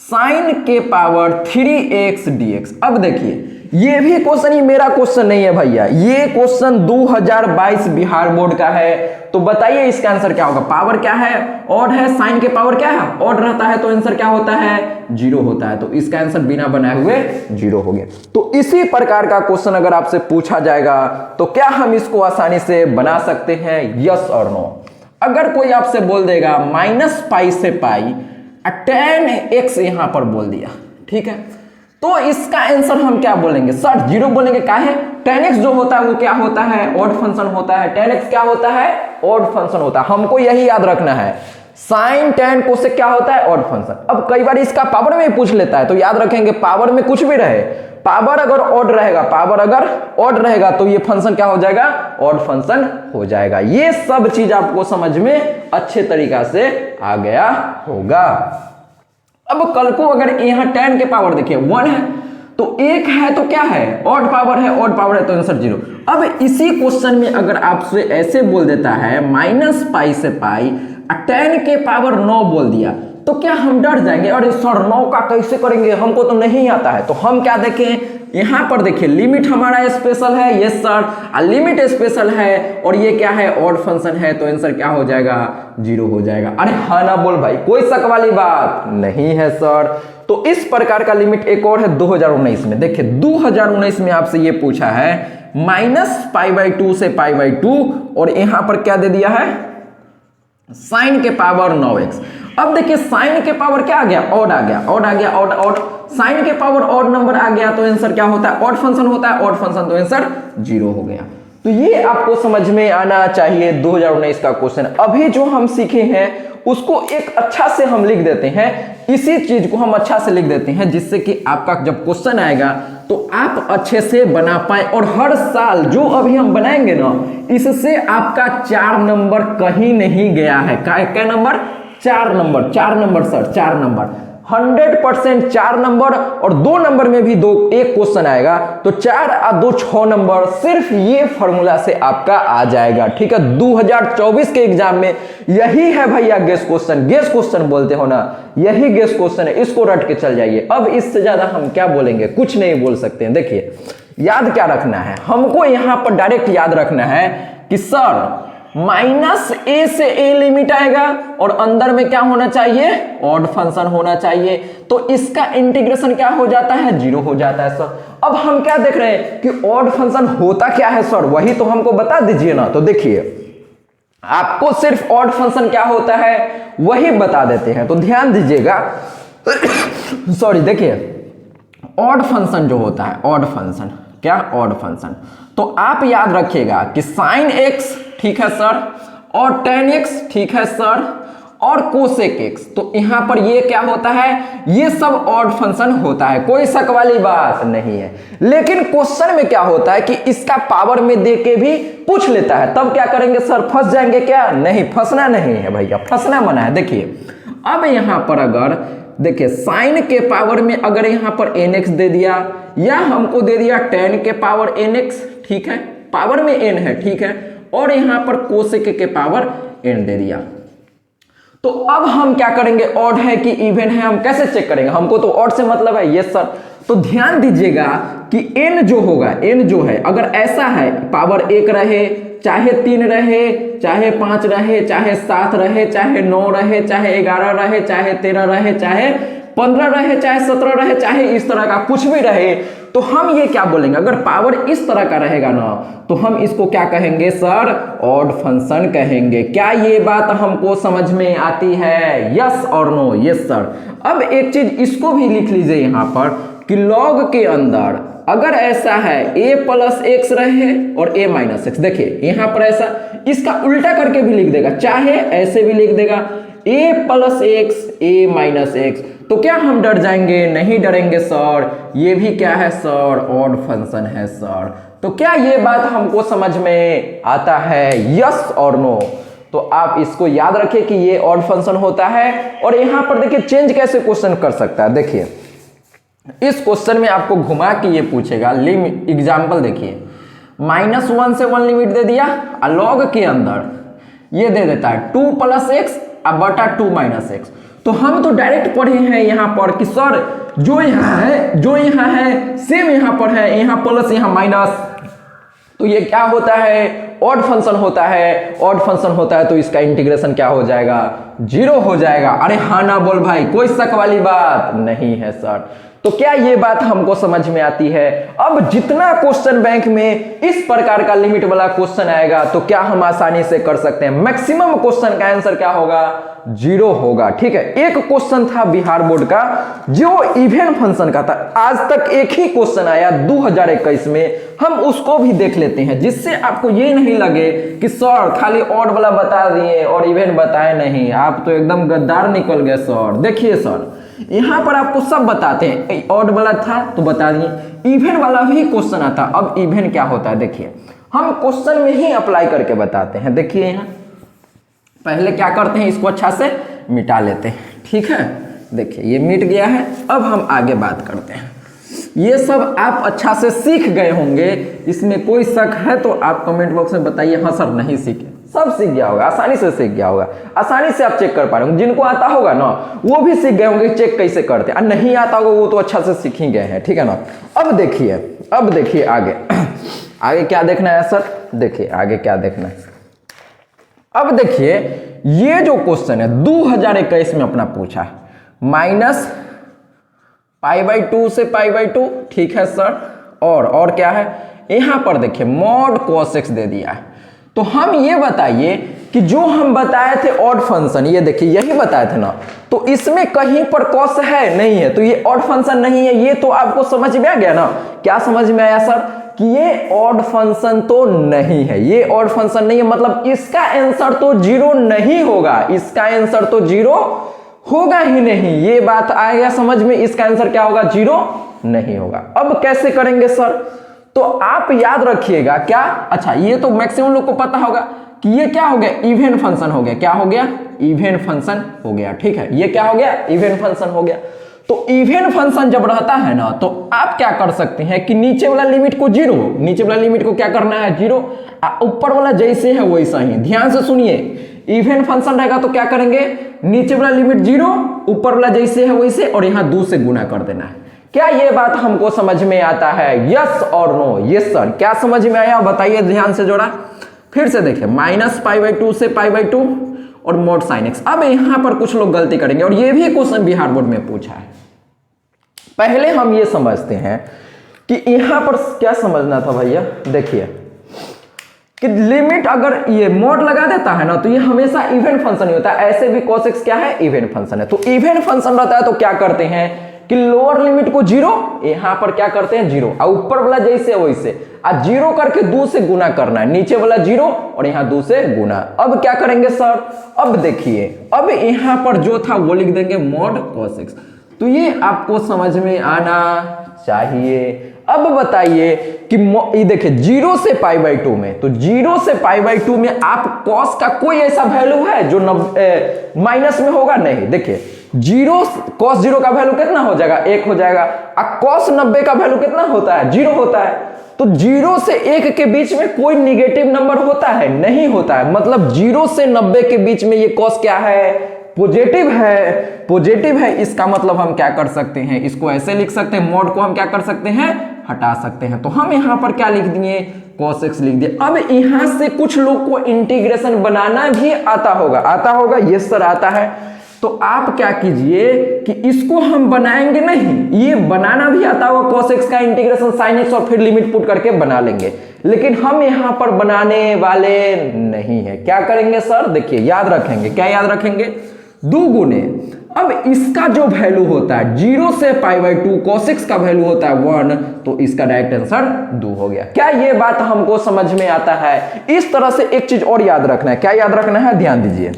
साइन के पावर 3x dx। अब देखिए ये भी क्वेश्चन ही मेरा क्वेश्चन नहीं है भैया, ये क्वेश्चन 2022 बिहार बोर्ड का है। तो बताइए इसका आंसर क्या होगा। पावर क्या है, ऑड है, साइन के पावर क्या है, ऑड रहता है, तो आंसर क्या होता है, 0 होता है। तो इसका आंसर बिना बनाए हुए 0 हो गया। तो इसी प्रकार का क्वेश्चन अगर आपसे पूछा जाएगा तो क्या हम इसको आसानी से बना सकते हैं, यस और नो। अगर कोई आपसे बोल देगा -π से π tan x यहां पर बोल दिया, ठीक है, तो इसका आंसर हम क्या बोलेंगे सर, 0 बोलेंगे। काहे, tan x जो होता है वो क्या होता है, ऑड फंक्शन होता है। tan x क्या होता है, ऑड फंक्शन होता है। हमको यही याद रखना है, साइन tan कोसेक क्या होता है, ऑड फंक्शन। अब कई बार इसका पावर में पूछ लेता है तो याद रखेंगे पावर में कुछ भी रहे, पावर अगर ऑड रहेगा, पावर अगर ऑड रहेगा तो ये फंक्शन क्या हो जाएगा, ऑड फंक्शन हो जाएगा। ये सब चीज आपको समझ में अच्छे तरीका से आ गया होगा। अब कल को अगर यहाँ tan के पावर देखिए 1 है तो 1 है तो क्या है, ऑड पावर है, ऑड पावर है तो आंसर 0। अब इसी क्वेश्चन में अगर आपसे ऐसे बोल देता है -π से π tan के पावर 9 बोल दिया तो क्या हम डर जाएंगे, अरे सर 9 का कैसे करेंगे, हमको तो नहीं आता है। तो हम क्या देखें, यहां पर देखिए लिमिट हमारा स्पेशल है, यस सर, लिमिट स्पेशल है और ये क्या है, ऑड फंक्शन है, तो आंसर क्या हो जाएगा, 0 हो जाएगा। अरे हाँ ना बोल भाई, कोई शक वाली बात नहीं है सर। तो इस प्रकार का लिमिट एक और है 2019 में। देखिए 2019 में आपसे ये पूछा है -π/2 से π/2 और यहां पर क्या दे दिया है, साइन के पावर 9x। अब देखिए साइन के पावर क्या आ गया, ऑड आ गया, ऑड आ गया, ऑड साइन के पावर ऑड नंबर आ गया तो आंसर क्या होता है, ऑड फंक्शन होता है, ऑड फंक्शन तो आंसर 0 हो गया। तो ये आपको समझ में आना चाहिए 2019 का क्वेश्चन। अभी जो हम सीखे हैं उसको एक अच्छा से हम लिख देते हैं, इसी चीज को हम अच्छा से लिख देते हैं जिससे कि आपका जब क्वेश्चन आएगा तो आप अच्छे से बना पाए। और हर साल जो अभी हम बनाएंगे ना, इससे आपका 4 नंबर कहीं नहीं गया है। क्या number, 4 number, 4 number sir, 4 number 100% 4 number. और 2 नंबर में भी एक क्वेश्चन आएगा तो 4 और 2 6 नंबर, सिर्फ ये फॉर्मूला से आपका आ जाएगा, ठीक है। 2024 के एग्जाम में यही है भैया गेस क्वेश्चन, गेस क्वेश्चन बोलते हो ना, यही गेस क्वेश्चन है, इसको रट के चल जाइए। अब इससे ज्यादा हम क्या बोलेंगे, कुछ नहीं बोल सकते हैं। देखिए याद क्या रखना है, हमको यहां पर डायरेक्ट याद रखना है कि सर -a से a लिमिट आएगा और अंदर में क्या होना चाहिए, ऑड फंक्शन होना चाहिए। तो इसका इंटीग्रेशन क्या हो जाता है, 0 हो जाता है सर। अब हम क्या देख रहे हैं कि ऑड फंक्शन होता क्या है सर, वही तो हमको बता दीजिए ना। तो देखिए आपको सिर्फ ऑड फंक्शन क्या होता है वही बता देते हैं, तो ध्यान दीजिएगा। सॉरी, देखिए ऑड फंक्शन जो होता है, ऑड फंक्शन क्या, ऑड फंक्शन, तो आप याद रखिएगा कि साइन x ठीक है सर, और tan x ठीक है सर, और कोसेक एक्स। तो यहां पर ये क्या होता है, ये सब ऑड फंक्शन होता है, कोई शक वाली बात नहीं है। लेकिन क्वेश्चन में क्या होता है कि इसका पावर में दे के भी पूछ लेता है, तब क्या करेंगे सर, फंस जाएंगे क्या? नहीं, फंसना नहीं है भैया, फंसना मना है। देखिए अब यहां पर अगर देखिए साइन के पावर में अगर यहां पर nx दे दिया, या हमको दे दिया tan के पावर nx, ठीक है, पावर में n है, ठीक है, और यहां पर कोसेक के पावर n दे दिया, तो अब हम क्या करेंगे, ऑड है कि इवन है, हम कैसे चेक करेंगे? हमको तो ऑड से मतलब है, यस सर। तो ध्यान दीजिएगा कि n जो होगा, n जो है अगर ऐसा है, पावर 1 रहे, चाहे 3 रहे, चाहे 5 रहे, चाहे 7 रहे, चाहे 9 रहे, चाहे 11 रहे, चाहे 13 रहे, चाहे 15 रहे, चाहे 17 रहे, चाहे इस तरह का कुछ भी रहे, तो हम ये क्या बोलेंगे, अगर पावर इस तरह का रहेगा ना, तो हम इसको क्या कहेंगे सर, ऑड फंक्शन कहेंगे। क्या ये बात हमको समझ में आती है? यस और नो? Yes sir. अब एक चीज इसको भी लिख लीजिए यहां पर कि लॉग के अंदर अगर ऐसा है a प्लस एक्स रहे और a माइनस एक्स, देखिए यहां पर ऐसा, इसका उल्टा करके भी लिख देगा, चाहे ऐसे भी लिख देगा a plus x a minus x, तो क्या हम डर जाएंगे? नहीं डरेंगे सर, ये भी क्या है सर, ऑड फंक्शन है सर। तो क्या ये बात हमको समझ में आता है? यस और नो? तो आप इसको याद रखिए कि ये ऑड फंक्शन होता है। और यहां पर देखिए चेंज कैसे क्वेश्चन कर सकता है। देखिए इस क्वेश्चन में आपको घुमा के ये पूछेगा, लिमिट एग्जांपल देखिए, -1 से 1 लिमिट दे दिया, और लॉग के अंदर ये दे देता है 2 प्लस एक्स बटा 2 माइनस एक्स। तो हम तो डायरेक्ट पढ़े हैं यहां पर कि सर जो यहां है सेम यहां पर है, यहां प्लस यहां माइनस, तो ये क्या होता है, ऑड फंक्शन होता है। ऑड फंक्शन होता है तो इसका इंटीग्रेशन क्या हो जाएगा, 0 हो जाएगा। अरे हाँ ना बोल भाई, कोई शक वाली बात नहीं है सर। तो क्या ये बात हमको समझ में आती है? अब जितना क्वेश्चन बैंक में इस प्रकार का लिमिट वाला क्वेश्चन आएगा तो क्या हम आसानी से कर सकते हैं। मैक्सिमम क्वेश्चन का आंसर क्या होगा, 0 होगा। ठीक है, एक क्वेश्चन था बिहार बोर्ड का जो इवन फंक्शन का था, आज तक एक ही क्वेश्चन आया 2021 में, हम उसको भी देख लेते हैं, जिससे आपको ये नहीं लगे कि सर खाली ऑड वाला बता दिए और इवन बताए नहीं, आप तो एकदम गद्दार निकल गए सर। देखिए सर यहां पर आपको सब बताते हैं, ऑड वाला था तो बता दिए, इवन वाला भी क्वेश्चन आता। अब इवन क्या होता है देखिए, हम क्वेश्चन में ही अप्लाई करके बताते हैं। देखिए यहां पहले क्या करते हैं, इसको अच्छा से मिटा लेते हैं। ठीक है, देखिए ये मिट गया है। अब हम आगे बात करते हैं। ये सब आप अच्छा से सीख गए होंगे, इसमें कोई शक है तो आप कमेंट बॉक्स में बताइए। हाँ सर नहीं सीखे, सब सीख गया होगा, आसानी से सीख गया होगा, आसानी से आप चेक कर पा रहे होंगे। जिनको आता होगा ना वो भी सीख गए होंगे चेक कैसे करते हैं, और नहीं आता होगा वो तो अच्छा से सीख ही गए हैं। ठीक है ना। अब देखिए आगे आगे क्या देखना है सर, देखिए आगे क्या देखना है। अब देखिए ये जो क्वेश्चन है 2021 में अपना पूछा है, -π/2 से π/2। ठीक है सर, और क्या है यहां पर देखिए मॉड cos x दे दिया है। तो हम ये बताइए कि जो हम बताए थे ऑड फंक्शन, ये देखिए यही बताए थे ना, तो इसमें कहीं पर कॉस है नहीं है, तो ये ऑड फंक्शन नहीं है। ये तो आपको समझ में आ गया ना। क्या समझ में आया सर कि ये ऑड फंक्शन तो नहीं है, ये ऑड फंक्शन नहीं है, मतलब इसका आंसर तो 0 नहीं होगा, इसका आंसर तो 0 होगा ही नहीं। ये बात आएगा समझ में, इसका आंसर क्या होगा, 0 नहीं होगा। अब कैसे करेंगे सर, तो आप याद रखिएगा क्या, अच्छा ये तो मैक्सिमम लोग को पता होगा कि ये क्या हो गया, इवन फंक्शन हो गया। क्या हो गया, इवन फंक्शन हो गया। ठीक है, ये क्या हो गया, इवन फंक्शन हो गया। तो इवन फंक्शन जब रहता है ना, तो आप क्या कर सकते हैं कि नीचे वाला लिमिट को 0, नीचे वाला लिमिट को क्या करना है 0, ऊपर वाला जैसे है वैसा ही। ध्यान से सुनिए, इवन फंक्शन रहेगा तो क्या करेंगे, नीचे वाला लिमिट 0, ऊपर वाला जैसे है वैसे, और यहां 2 से गुना कर देना है। क्या ये बात हमको समझ में आता है, यस और नो? Yes sir. क्या समझ में आया बताइए, ध्यान से जोड़ा। फिर से देखिए -π/2 से π/2 और mod sin x। अब यहां पर कुछ लोग गलती करेंगे, और ये भी क्वेश्चन बिहार बोर्ड में पूछा है। पहले हम ये समझते हैं कि यहां पर क्या समझना था भैया, देखिए कि लिमिट अगर ये मोड लगा देता है ना, तो ये हमेशा इवन फंक्शन ही होता है। ऐसे भी cos x क्या है, इवन फंक्शन है। तो इवन फंक्शन रहता है तो क्या करते हैं कि लोअर लिमिट को 0, यहां पर क्या करते हैं 0, और ऊपर वाला जैसे वैसे। आज जीरो करके 2 से गुना करना है, नीचे वाला जीरो और यहाँ 2 से गुना। अब क्या करेंगे सर, अब देखिए, अब यहाँ पर जो था वो लिख देंगे मॉड cos x। तो ये आपको समझ में आना चाहिए। अब बताइए कि ये देखिए 0 से π/2 में, तो 0 से π/2 में आप cos का कोई ऐसा वैल्यू है जो माइनस में होगा? नहीं। देखिए cos 0 का वैल्यू कितना हो जाएगा? 1 हो जाएगा। अब cos 90 का वैल्यू कितना होता है? 0 होता है। तो 0 से 1 के बीच में कोई निगेटिव नंबर होता है? नहीं होता है। मतलब 0 से 90 के बीच में ये cos क्या है? पॉजिटिव है। पॉजिटिव है, इसका मतलब हम क्या कर सकते हैं, इसको ऐसे लिख सकते हैं, मॉड को हम क्या कर सकते हैं, हटा सकते हैं। तो हम यहां पर क्या लिख दिए, cos x लिख दिए। अब यहां से कुछ लोग को इंटीग्रेशन बनाना भी आता होगा, यस सर आता है। तो आप क्या कीजिए कि इसको हम बनाएंगे नहीं, ये बनाना भी आता होगा, cos x का इंटीग्रेशन sin x और फिर लिमिट पुट करके बना लेंगे, लेकिन हम यहां पर बनाने वाले नहीं है। क्या करेंगे सर, देखिए याद रखेंगे, क्या याद रखेंगे, 2 गुने, अब इसका जो वैल्यू होता है 0 से π/2 cos x का वैल्यू होता है 1, तो इसका डायरेक्ट आंसर 2 हो गया। क्या ये बात हमको समझ में आता है? इस तरह से एक चीज और याद रखना है। क्या याद रखना है, ध्यान दीजिए,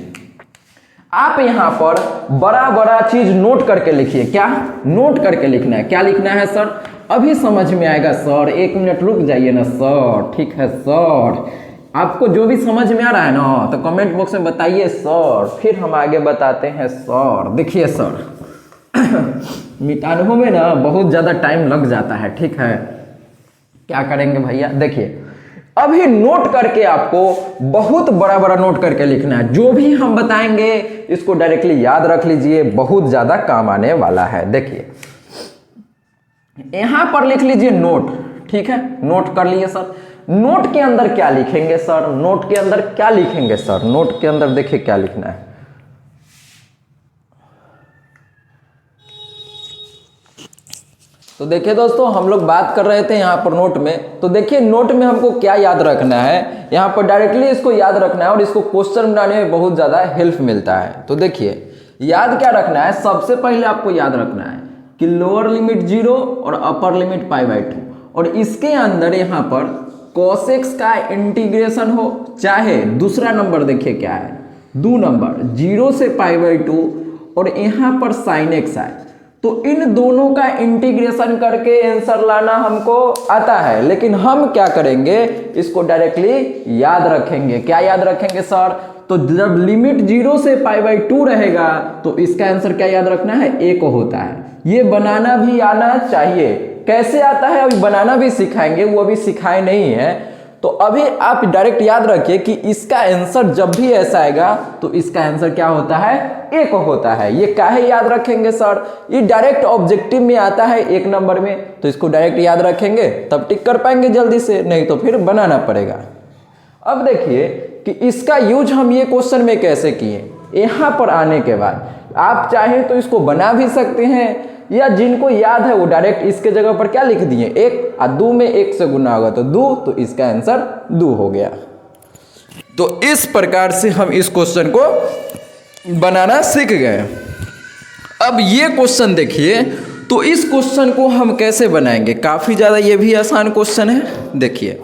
आप यहां पर बड़ा बड़ा चीज नोट करके लिखिए। क्या नोट करके लिखना है? क्या लिखना है सर, अभी समझ में आएगा सर, 1 मिनट रुक जाइए ना सर। ठीक है सर, आपको जो भी समझ में आ रहा है ना तो कमेंट बॉक्स में बताइए सर, फिर हम आगे बताते हैं सर। देखिए सर मिटाने में ना बहुत ज़्यादा टाइम लग जाता है, ठीक है, क्या करेंगे भैया। देखिए अभी नोट करके आपको बहुत बड़ा बड़ा नोट करके लिखना है, जो भी हम बताएंगे इसको डायरेक्टली याद रख लीजिए, बहुत ज़्यादा काम आने वाला है। देखिए यहां पर लिख लीजिए नोट, ठीक है, नोट कर लिए सर। नोट के अंदर क्या लिखेंगे सर, नोट के अंदर क्या लिखेंगे सर, नोट के अंदर देखिए क्या लिखना है। तो देखिए दोस्तों, हम लोग बात कर रहे थे यहाँ पर नोट में, तो देखिए नोट में हमको क्या याद रखना है, यहाँ पर डायरेक्टली इसको याद रखना है और इसको क्वेश्चन बनाने में बहुत ज़्यादा हेल्प मिलता है। तो देखिए याद क्या रखना है, सबसे पहले आपको याद रखना है कि लोअर लिमिट 0 और अपर लिमिट π/2, और इसके अंदर यहाँ पर cos x का इंटीग्रेशन हो, चाहे दूसरा नंबर देखिए क्या है, 2 नंबर 0 से π/2 और यहाँ पर sin x आए, तो इन दोनों का इंटीग्रेशन करके आंसर लाना हमको आता है, लेकिन हम क्या करेंगे, इसको डायरेक्टली याद रखेंगे। क्या याद रखेंगे सर, तो जब लिमिट 0 से π/2 रहेगा तो इसका आंसर क्या याद रखना है, 1 होता है। ये बनाना भी आना चाहिए। कैसे आता है अभी बनाना भी सिखाएंगे, वो अभी सिखाए नहीं है। तो अभी आप डायरेक्ट याद रखिए कि इसका आंसर जब भी ऐसा आएगा तो इसका आंसर क्या होता है, 1 होता है। ये काहे याद रखेंगे सर, ये डायरेक्ट ऑब्जेक्टिव में आता है 1 नंबर में, तो इसको डायरेक्ट याद रखेंगे तब टिक कर पाएंगे जल्दी से, नहीं तो फिर बनाना पड़ेगा। अब देखिए कि इसका यूज हम ये क्वेश्चन में कैसे किए। यहाँ पर आने के बाद आप चाहें तो इसको बना भी सकते हैं, या जिनको याद है वो डायरेक्ट इसके जगह पर क्या लिख दिए, 1 और 2 में 1 से गुना होगा तो 2, तो इसका आंसर 2 हो गया। तो इस प्रकार से हम इस क्वेश्चन को बनाना सीख गए। अब ये क्वेश्चन देखिए, तो इस क्वेश्चन को हम कैसे बनाएंगे, काफी ज्यादा ये भी आसान क्वेश्चन है। देखिए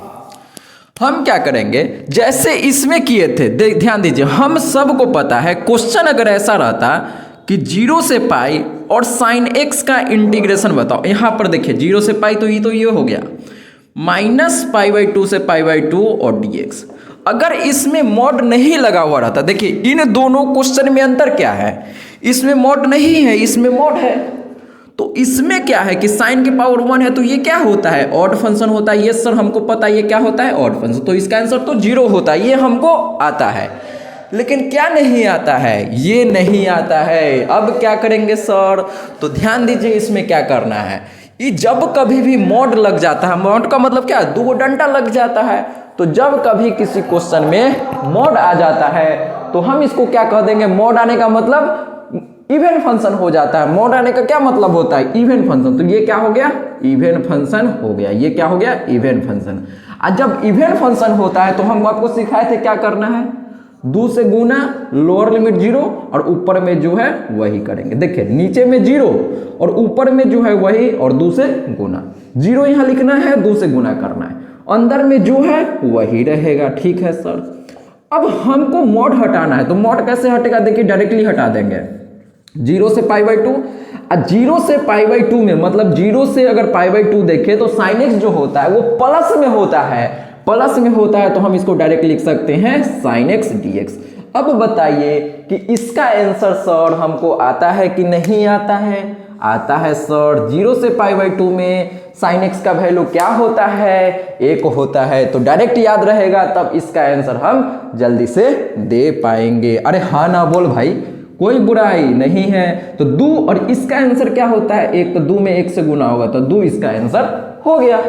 हम क्या करेंगे, जैसे इसमें किए थे, ध्यान दीजिए, हम सबको पता है क्वेश्चन अगर ऐसा रहता कि 0 से पाई और साइन x का इंटीग्रेशन बताओ, यहां पर देखिए 0 से पाई तो ये हो गया, -π/2 से π/2 और dx। अगर इसमें मॉड नहीं लगा हुआ रहता, देखिए इन दोनों क्वेश्चन में अंतर क्या है, इसमें मॉड नहीं है, इसमें मॉड है। तो इसमें क्या है कि साइन की पावर 1 है, तो ये क्या होता है, ऑड फंक्शन होता है। ये सर हमको पता है ये क्या होता है, ऑड फंक्शन, तो इसका आंसर तो 0 होता है, ये हमको आता है। लेकिन क्या नहीं आता है, ये नहीं आता है। अब क्या करेंगे सर, तो ध्यान दीजिए इसमें क्या करना है, ये जब कभी भी मॉड लग जाता है, मॉड का मतलब क्या है, 2 डंडा लग जाता है, तो जब कभी किसी क्वेश्चन में मॉड आ जाता है तो हम इसको क्या कह देंगे, मॉड आने का मतलब इवन फंक्शन हो जाता है। मॉड आने का क्या मतलब होता है, इवन फंक्शन, तो ये क्या हो गया, इवन फंक्शन हो गया। ये क्या हो गया, इवन फंक्शन। और जब इवन फंक्शन होता है तो हम आपको सिखाए थे क्या करना है, 2 से गुना, लोअर लिमिट 0 और ऊपर में जो है वही करेंगे। देखिए नीचे में 0 और ऊपर में जो है वही, और 2 से गुना। 0 यहाँ लिखना है, 2 से गुना करना है। अंदर में जो है वही रहेगा। ठीक है सर, अब हमको मॉड हटाना है, तो मॉड कैसे हटेगा? देखिए डायरेक्टली हटा देंगे 0 से π/2। 0 से π/2 में मतलब 0 से अगर π/2 देखें तो sin x जो होता है वो प्लस में होता है, प्लस में होता है, तो हम इसको डायरेक्ट लिख सकते हैं sin x dx। अब बताइए कि इसका आंसर सर हमको आता है कि नहीं आता है? आता है सर। 0 से π/2 में sin x का वैल्यू क्या होता है? 1 होता है, तो डायरेक्ट याद रहेगा, तब इसका आंसर हम जल्दी से दे पाएंगे। अरे हाँ ना बोल भाई, कोई बुराई नहीं है। तो 2 और इसका आंसर क्या होता है? 1, तो 2 में 1 से गुना होगा, तो 2 इसका आंसर हो गया।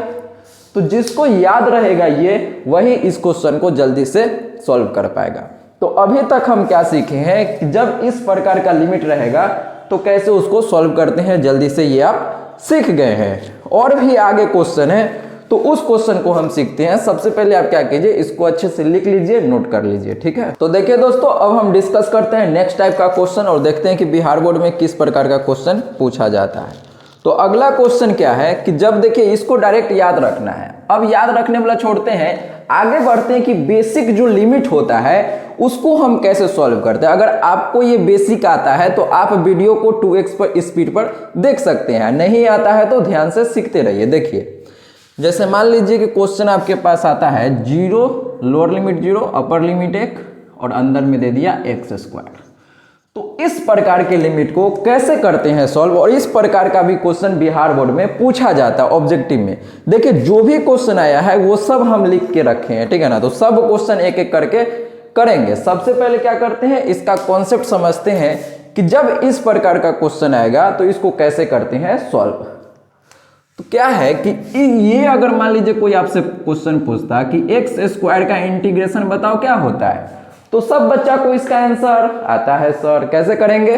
तो जिसको याद रहेगा ये, वही इस क्वेश्चन को जल्दी से सॉल्व कर पाएगा। तो अभी तक हम क्या सीखे हैं कि जब इस प्रकार का लिमिट रहेगा तो कैसे उसको सॉल्व करते हैं, जल्दी से ये आप सीख गए हैं। और भी आगे क्वेश्चन है, तो उस क्वेश्चन को हम सीखते हैं। सबसे पहले आप क्या कीजिए, इसको अच्छे से लिख लीजिए, नोट कर लीजिए। ठीक है, तो देखिए दोस्तों, अब हम डिस्कस करते हैं नेक्स्ट टाइप का क्वेश्चन और देखते हैं कि बिहार बोर्ड में किस प्रकार का क्वेश्चन पूछा जाता है। तो अगला क्वेश्चन क्या है कि जब देखिए इसको डायरेक्ट याद रखना है। अब याद रखने वाला छोड़ते हैं, आगे बढ़ते हैं कि बेसिक जो लिमिट होता है उसको हम कैसे सॉल्व करते हैं। अगर आपको ये बेसिक आता है तो आप वीडियो को 2x पर स्पीड पर देख सकते हैं, नहीं आता है तो ध्यान से सीखते रहिए। देखिए जैसे मान लीजिए कि क्वेश्चन आपके पास आता है 0, लोअर लिमिट 0, अपर लिमिट 1 और अंदर में दे दिया x²। तो इस प्रकार के लिमिट को कैसे करते हैं सॉल्व, और इस प्रकार का भी क्वेश्चन बिहार बोर्ड में पूछा जाता है ऑब्जेक्टिव में। देखिए जो भी क्वेश्चन आया है वो सब हम लिख के रखे हैं, ठीक है ना। तो सब क्वेश्चन एक एक करके करेंगे। सबसे पहले क्या करते हैं, इसका कॉन्सेप्ट समझते हैं कि जब इस प्रकार का क्वेश्चन आएगा तो इसको कैसे करते हैं सॉल्व। तो क्या है कि ये अगर मान लीजिए कोई आपसे क्वेश्चन पूछता कि x² का इंटीग्रेशन बताओ क्या होता है, तो सब बच्चा को इसका आंसर आता है सर। कैसे करेंगे,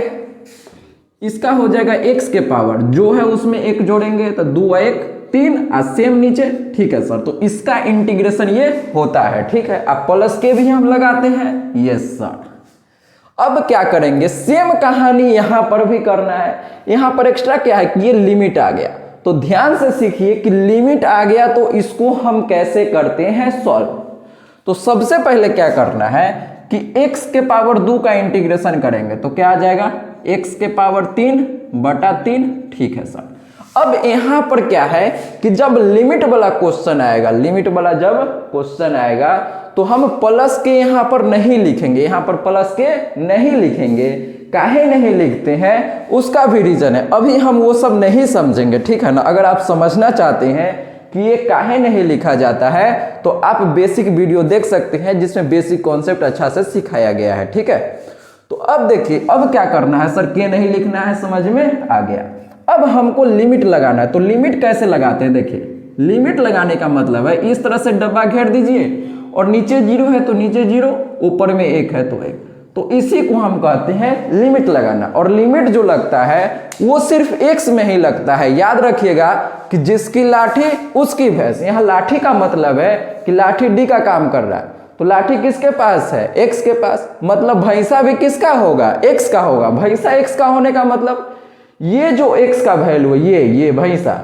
इसका हो जाएगा x के पावर जो है उसमें 1 जोड़ेंगे तो 2 और 1 3 और सेम नीचे। ठीक है सर, तो इसका इंटीग्रेशन ये होता है। ठीक है, अब प्लस के भी हम लगाते हैं, यस सर। अब क्या करेंगे, सेम कहानी यहां पर भी करना है। यहां पर एक्स्ट्रा क्या है कि ये लिमिट आ गया, तो ध्यान से सीखिए कि लिमिट आ गया तो इसको हम कैसे करते हैं सॉल्व। तो सबसे पहले क्या करना है कि x के पावर 2 का इंटीग्रेशन करेंगे तो क्या आ जाएगा, x के पावर 3/3। ठीक है सर। अब यहां पर क्या है कि जब लिमिट वाला क्वेश्चन आएगा, लिमिट वाला जब क्वेश्चन आएगा तो हम प्लस के यहां पर नहीं लिखेंगे, यहां पर प्लस के नहीं लिखेंगे। काहे नहीं लिखते हैं उसका भी रीजन है, अभी हम वो सब नहीं समझेंगे। ठीक है ना, अगर आप समझना चाहते हैं कि ये काहे नहीं लिखा जाता है तो आप बेसिक वीडियो देख सकते हैं जिसमें बेसिक कॉन्सेप्ट अच्छा से सिखाया गया है। ठीक है, तो अब देखिए अब क्या करना है सर, के नहीं लिखना है, समझ में आ गया। अब हमको लिमिट लगाना है, तो लिमिट कैसे लगाते हैं, देखिए लिमिट लगाने का मतलब है इस तरह से डब्बा घेर दीजिए और नीचे 0 है तो नीचे 0, ऊपर में 1 है तो 1, तो इसी को हम कहते हैं लिमिट लगाना। और लिमिट जो लगता है वो सिर्फ x में ही लगता है। याद रखिएगा कि जिसकी लाठी उसकी भैंस, यहाँ लाठी का मतलब है कि लाठी डी का काम कर रहा है, तो लाठी किसके पास है, x के पास, मतलब भैंसा भी किसका होगा, x का होगा। भैंसा x का होने का मतलब ये जो x का वैल्यू है, ये भैंसा,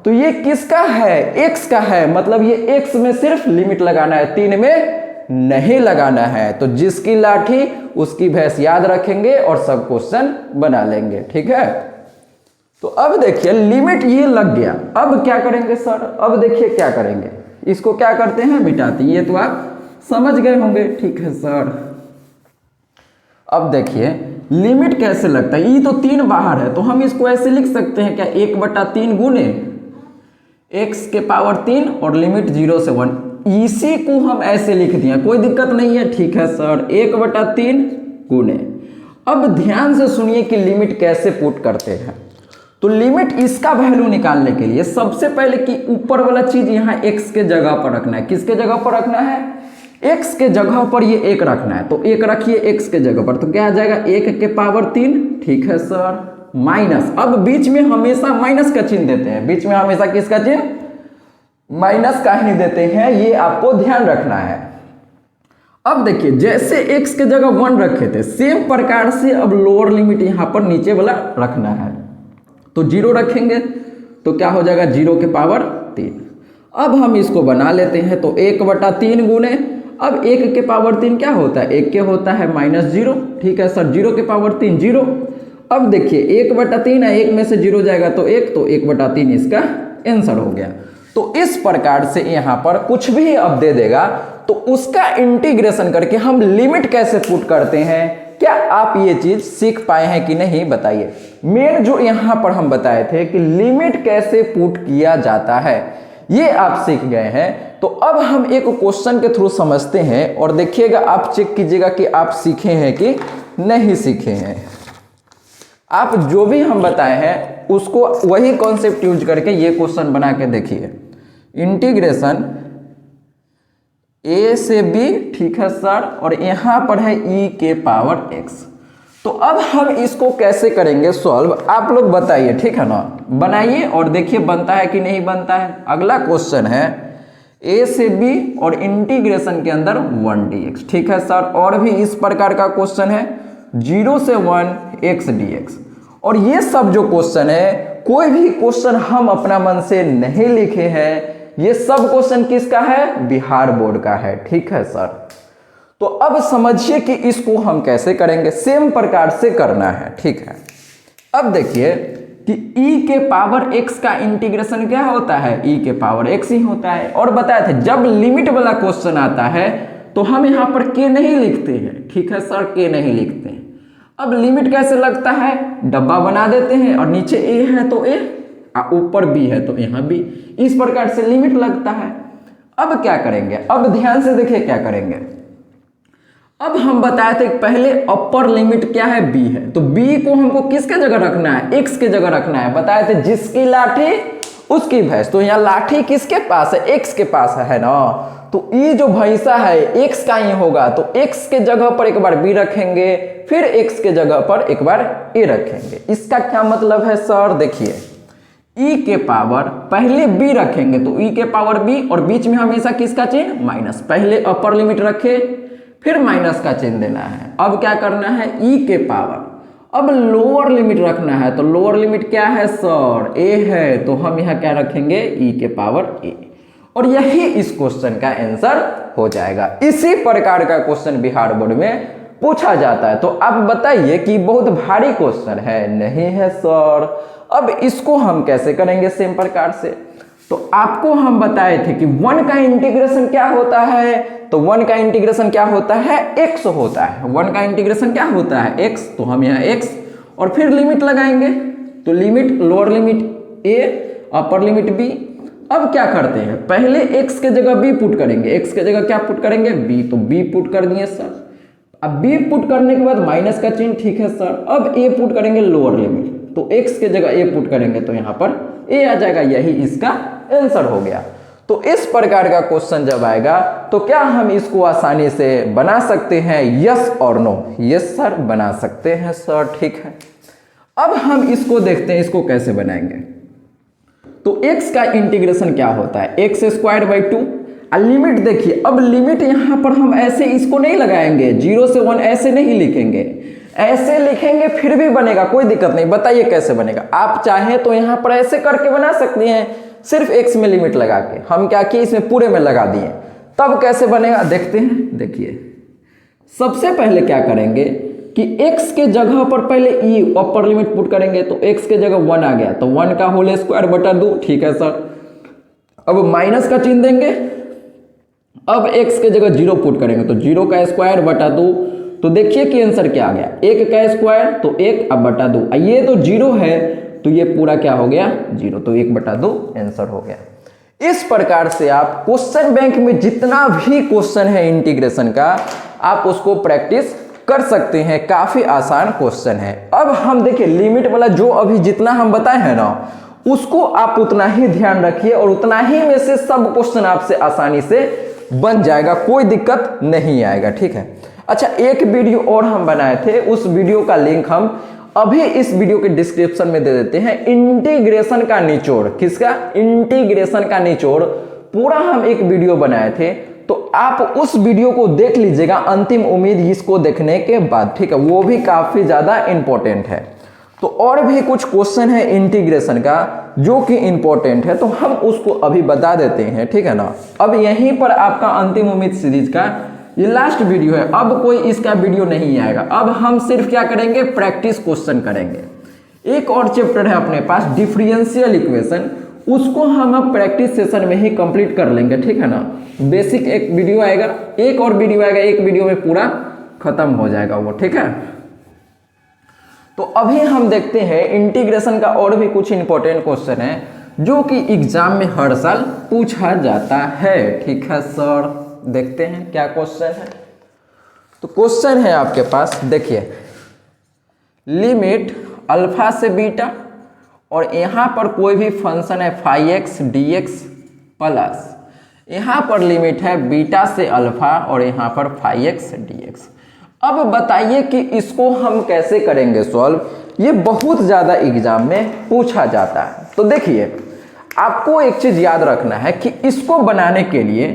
तो ये किसका है, x का है, मतलब ये x में सिर्फ लिमिट लगाना है, 3 में नहीं लगाना है। तो जिसकी लाठी उसकी भैंस याद रखेंगे और सब क्वेश्चन बना लेंगे। ठीक है, तो अब देखिए लिमिट ये लग गया। अब क्या करेंगे सर, अब देखिए क्या करेंगे, इसको क्या करते हैं मिटाते हैं, ये तो आप समझ गए होंगे। ठीक है सर, अब देखिए लिमिट कैसे लगता है, ये तो 3 बाहर है तो हम इसको ऐसे लिख सकते हैं क्या, 1/3 गुने x के पावर 3 और लिमिट 0 से 1, इसी को हम ऐसे लिख दिया, कोई दिक्कत नहीं है। ठीक है सर, 1/3 गुने। अब ध्यान से सुनिए कि लिमिट कैसे पुट करते हैं। तो लिमिट इसका वैल्यू निकालने के लिए सबसे पहले कि ऊपर वाला चीज यहाँ x के जगह पर रखना है। किसके जगह पर रखना है, x के जगह पर ये 1 रखना है, तो 1 रखिए x के जगह पर, तो क्या आ जाएगा 1 के पावर 3। ठीक है सर, माइनस, अब बीच में हमेशा माइनस का चिन्ह देते हैं, बीच में हमेशा किसका चिन्ह, माइनस का ही देते हैं, ये आपको ध्यान रखना है। अब देखिए जैसे x के जगह 1 रखे थे सेम प्रकार से अब लोअर लिमिट यहां पर नीचे वाला रखना है, तो 0 रखेंगे तो क्या हो जाएगा 0 के पावर 3। अब हम इसको बना लेते हैं, तो 1/3 गुने, अब 1 के पावर 3 क्या होता है, 1 के होता है -0, ठीक है सर, 0 के पावर 3 0। अब देखिए 1/3 है, 1 में से 0 जाएगा तो 1, तो 1/3 इसका आंसर हो गया। तो इस प्रकार से यहाँ पर कुछ भी अब दे देगा तो उसका इंटीग्रेशन करके हम लिमिट कैसे पुट करते हैं, क्या आप ये चीज सीख पाए हैं कि नहीं बताइए। मेन जो यहाँ पर हम बताए थे कि लिमिट कैसे पुट किया जाता है, ये आप सीख गए हैं। तो अब हम एक क्वेश्चन के थ्रू समझते हैं और देखिएगा, आप चेक कीजिएगा कि आप सीखे हैं कि नहीं सीखे हैं। आप जो भी हम बताए हैं उसको वही कॉन्सेप्ट यूज करके ये क्वेश्चन बना के देखिए। इंटीग्रेशन a से b, ठीक है सर, और यहां पर है e के पावर x। तो अब हम इसको कैसे करेंगे सॉल्व, आप लोग बताइए, ठीक है ना, बनाइए और देखिए बनता है कि नहीं बनता है। अगला क्वेश्चन है a से b और इंटीग्रेशन के अंदर 1 dx, ठीक है सर। और भी इस प्रकार का क्वेश्चन है 0 से 1 x dx। और ये सब जो क्वेश्चन है, कोई भी क्वेश्चन हम अपना मन से नहीं लिखे हैं, ये सब क्वेश्चन किसका है, बिहार बोर्ड का है, ठीक है सर। तो अब समझिए कि इसको हम कैसे करेंगे, सेम प्रकार से करना है, ठीक है। अब देखिए कि e के पावर x का इंटीग्रेशन क्या होता है, e के पावर x ही होता है। और बताया था जब लिमिट वाला क्वेश्चन आता है तो हम यहाँ पर k नहीं लिखते हैं, ठीक है सर, k नहीं लिखते हैं। अब लिमिट कैसे लगता है, डब्बा बना देते हैं और नीचे a है तो a, ऊपर b है तो यहाँ b, इस प्रकार से लिमिट लगता है। अब क्या करेंगे, अब ध्यान से देखिए क्या करेंगे। अब हम बताए थे पहले अपर लिमिट क्या है, b है, तो b को हमको किसके जगह रखना है, x के जगह रखना है। बताए थे जिसकी लाठी उसकी भैंस, तो यहाँ लाठी किसके पास है, x के पास है ना, तो ये जो भैंसा है x का ही होगा, तो x के जगह पर एक बार b रखेंगे, फिर x के जगह पर एक बार a रखेंगे। इसका क्या मतलब है सर, देखिए e के पावर पहले b रखेंगे तो e के पावर b, और बीच में हमेशा किसका चिन्ह, माइनस। पहले अपर लिमिट रखे फिर माइनस का चिन्ह देना है। अब क्या करना है, e के पावर, अब लोअर लिमिट रखना है, तो लोअर लिमिट क्या है सर, a है, तो हम यहाँ क्या रखेंगे, e के पावर a। और यही इस क्वेश्चन का आंसर हो जाएगा। इसी प्रकार का क्वेश्चन बिहार बोर्ड में पूछा जाता है। तो आप बताइए कि बहुत भारी क्वेश्चन है, नहीं है सर। अब इसको हम कैसे करेंगे, सेम प्रकार से। तो आपको हम बताए थे कि 1 का इंटीग्रेशन क्या होता है, तो 1 का इंटीग्रेशन क्या होता है, x होता है। 1 का इंटीग्रेशन क्या होता है, x, तो हम यहाँ x और फिर लिमिट लगाएंगे, तो limit lower limit a, upper limit b। अब क्या करते हैं, पहले x के जगह b पुट करेंगे, x के जगह क्या पुट करेंगे, b, तो b पुट कर दिए सर। अब b पुट करने के बाद माइनस का चिन्ह, ठीक है सर। अब a पुट करेंगे लोअर लिमिट, तो x के जगह a पुट करेंगे तो यहाँ पर a आ जाएगा, यही इसका आंसर हो गया। तो इस प्रकार का क्वेश्चन जब आएगा तो क्या हम इसको आसानी से बना सकते हैं, यस और नो, यस सर बना सकते हैं सर, ठीक है। अब हम इसको देखते हैं, इसको कैसे बनाएंगे। तो x का इंटीग्रेशन क्या होता है, x²/2। लिमिट देखिए, अब लिमिट यहाँ पर हम ऐसे इसको नहीं लगाएंगे, 0 से 1 ऐसे नहीं लिखेंगे, ऐसे लिखेंगे फिर भी बनेगा, कोई दिक्कत नहीं। बताइए कैसे बनेगा, आप चाहें तो यहाँ पर ऐसे करके बना सकते हैं, सिर्फ x में लिमिट लगा के। हम क्या किए, इसमें पूरे में लगा दिए, तब कैसे बनेगा देखते हैं। देखिए सबसे पहले क्या करेंगे कि x के जगह पर पहले e अपर लिमिट पुट करेंगे, तो x के जगह 1 आ गया, तो 1 का होल स्क्वायर बटा 2, ठीक है सर। अब माइनस का चिन्ह देंगे, अब x के जगह 0 पुट करेंगे, तो 0 का स्क्वायर बटा 2, तो देखिए कि आंसर क्या आ गया, 1 का स्क्वायर तो 1, अब बटा 2, ये तो 0 है तो ये पूरा क्या हो गया 0, तो 1/2 आंसर हो गया। इस प्रकार से आप क्वेश्चन बैंक में जितना भी क्वेश्चन है इंटीग्रेशन का, आप उसको प्रैक्टिस कर सकते हैं, काफी आसान क्वेश्चन है। अब हम देखिए लिमिट वाला जो अभी जितना हम बताए हैं ना, उसको आप उतना ही ध्यान रखिए और उतना ही में से सब क्वेश्चन आपसे आसानी से बन जाएगा, कोई दिक्कत नहीं आएगा, ठीक है। अच्छा, एक वीडियो और हम बनाए थे, उस वीडियो का लिंक हम अभी इस वीडियो के डिस्क्रिप्शन में दे देते हैं। इंटीग्रेशन का निचोड़, किसका, इंटीग्रेशन का निचोड़, पूरा हम एक वीडियो बनाए थे, तो आप उस वीडियो को देख लीजिएगा अंतिम उम्मीद इसको देखने के बाद, ठीक है। वो भी काफी ज्यादा इंपॉर्टेंट है। तो और भी कुछ क्वेश्चन है इंटीग्रेशन का, जो कि इम्पोर्टेंट है, तो हम उसको अभी बता देते हैं, ठीक है ना। अब यहीं पर आपका अंतिम उम्मीद सीरीज का ये लास्ट वीडियो है, अब कोई इसका वीडियो नहीं आएगा। अब हम सिर्फ क्या करेंगे, प्रैक्टिस क्वेश्चन करेंगे। एक और चैप्टर है अपने पास डिफरेंशियल इक्वेशन, उसको हम अब प्रैक्टिस सेशन में ही कंप्लीट कर लेंगे, ठीक है ना। बेसिक एक वीडियो आएगा, एक और वीडियो आएगा, एक वीडियो में पूरा खत्म हो जाएगा वो, ठीक है। तो अभी हम देखते हैं इंटीग्रेशन का और भी कुछ इंपॉर्टेंट क्वेश्चन है जो कि एग्जाम में हर साल पूछा जाता है, ठीक है सर। देखते हैं क्या क्वेश्चन है। तो क्वेश्चन है आपके पास, देखिए, लिमिट अल्फा से बीटा और यहाँ पर कोई भी फंक्शन है phi x d x plus, यहाँ पर लिमिट है बीटा से अल्फा और यहाँ पर फाई एक्स डी एक्स। अब बताइए कि इसको हम कैसे करेंगे सॉल्व, ये बहुत ज़्यादा एग्जाम में पूछा जाता है। तो देखिए, आपको एक चीज़ याद रखना है कि इसको बनाने के लिए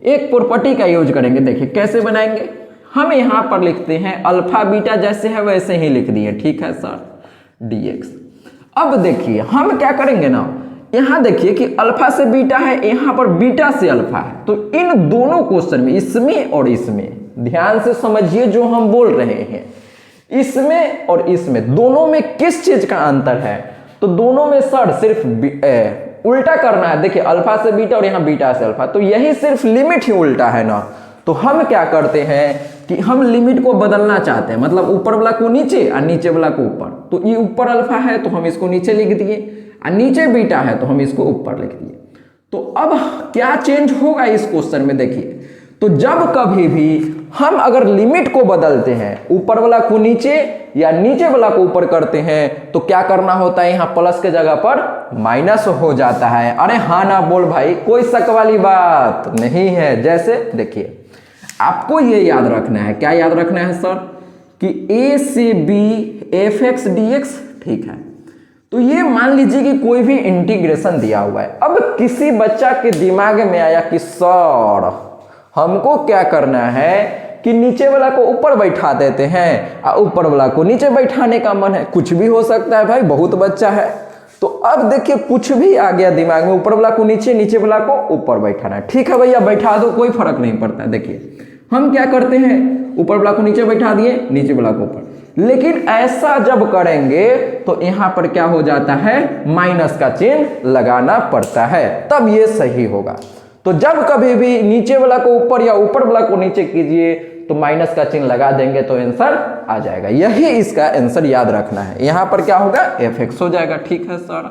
एक प्रॉपर्टी का यूज करेंगे। देखिए कैसे बनाएंगे, हम यहाँ पर लिखते हैं अल्फा बीटा जैसे है वैसे ही लिख दिए, ठीक है सर, dx। अब देखिए हम क्या करेंगे ना, यहाँ देखिए कि अल्फा से बीटा है, यहाँ पर बीटा से अल्फा है, तो इन दोनों क्वेश्चन में, इसमें और इसमें, ध्यान से समझिए जो हम बोल रहे हैं, इसमें और इसमें दोनों में किस चीज का अंतर है। तो दोनों में सर सिर्फ उल्टा करना है। देखिए अल्फा से बीटा और यहाँ बीटा से अल्फा, तो यही सिर्फ लिमिट ही उल्टा है ना। तो हम क्या करते हैं कि हम लिमिट को बदलना चाहते हैं, मतलब ऊपर वाला को नीचे और नीचे वाला को ऊपर। तो ये ऊपर अल्फा है तो हम इसको नीचे लिख दिए, और नीचे बीटा है तो हम इसको ऊपर लिख दिए। तो अब क्या चेंज होगा इस क्वेश्चन में, देखिए, तो जब कभी भी हम अगर लिमिट को बदलते हैं, ऊपर वाला को नीचे या नीचे वाला को ऊपर करते हैं, तो क्या करना होता है, यहाँ प्लस के जगह पर माइनस हो जाता है। अरे हाँ ना बोल भाई, कोई शक वाली बात नहीं है। जैसे देखिए, आपको ये याद रखना है, क्या याद रखना है सर, कि a से b F x d x, ठीक है। तो ये मान लीजिए कि कोई भी इंटीग्रेशन दिया हुआ है। अब किसी बच्चा के दिमाग में आया कि सर हमको क्या करना है कि नीचे वाला को ऊपर बैठा देते हैं और ऊपर वाला को नीचे बैठाने का मन है। कुछ भी हो सकता है भाई, बहुत बच्चा है। तो अब देखिए कुछ भी आ गया दिमाग में, ऊपर वाला को नीचे, नीचे वाला को ऊपर बैठाना है, ठीक है भैया बैठा दो, कोई फर्क नहीं पड़ता है। देखिए हम क्या करते हैं, ऊपर वाला को नीचे बैठा दिए, नीचे वाला को ऊपर। लेकिन ऐसा जब करेंगे तो यहाँ पर क्या हो जाता है, माइनस का चिन्ह लगाना पड़ता है, तब ये सही होगा। तो जब कभी भी नीचे वाला को ऊपर या ऊपर वाला को नीचे कीजिए तो माइनस का चिन्ह लगा देंगे तो आंसर आ जाएगा। यही इसका आंसर याद रखना है। यहां पर क्या होगा, एफ एक्स हो जाएगा, ठीक है सर।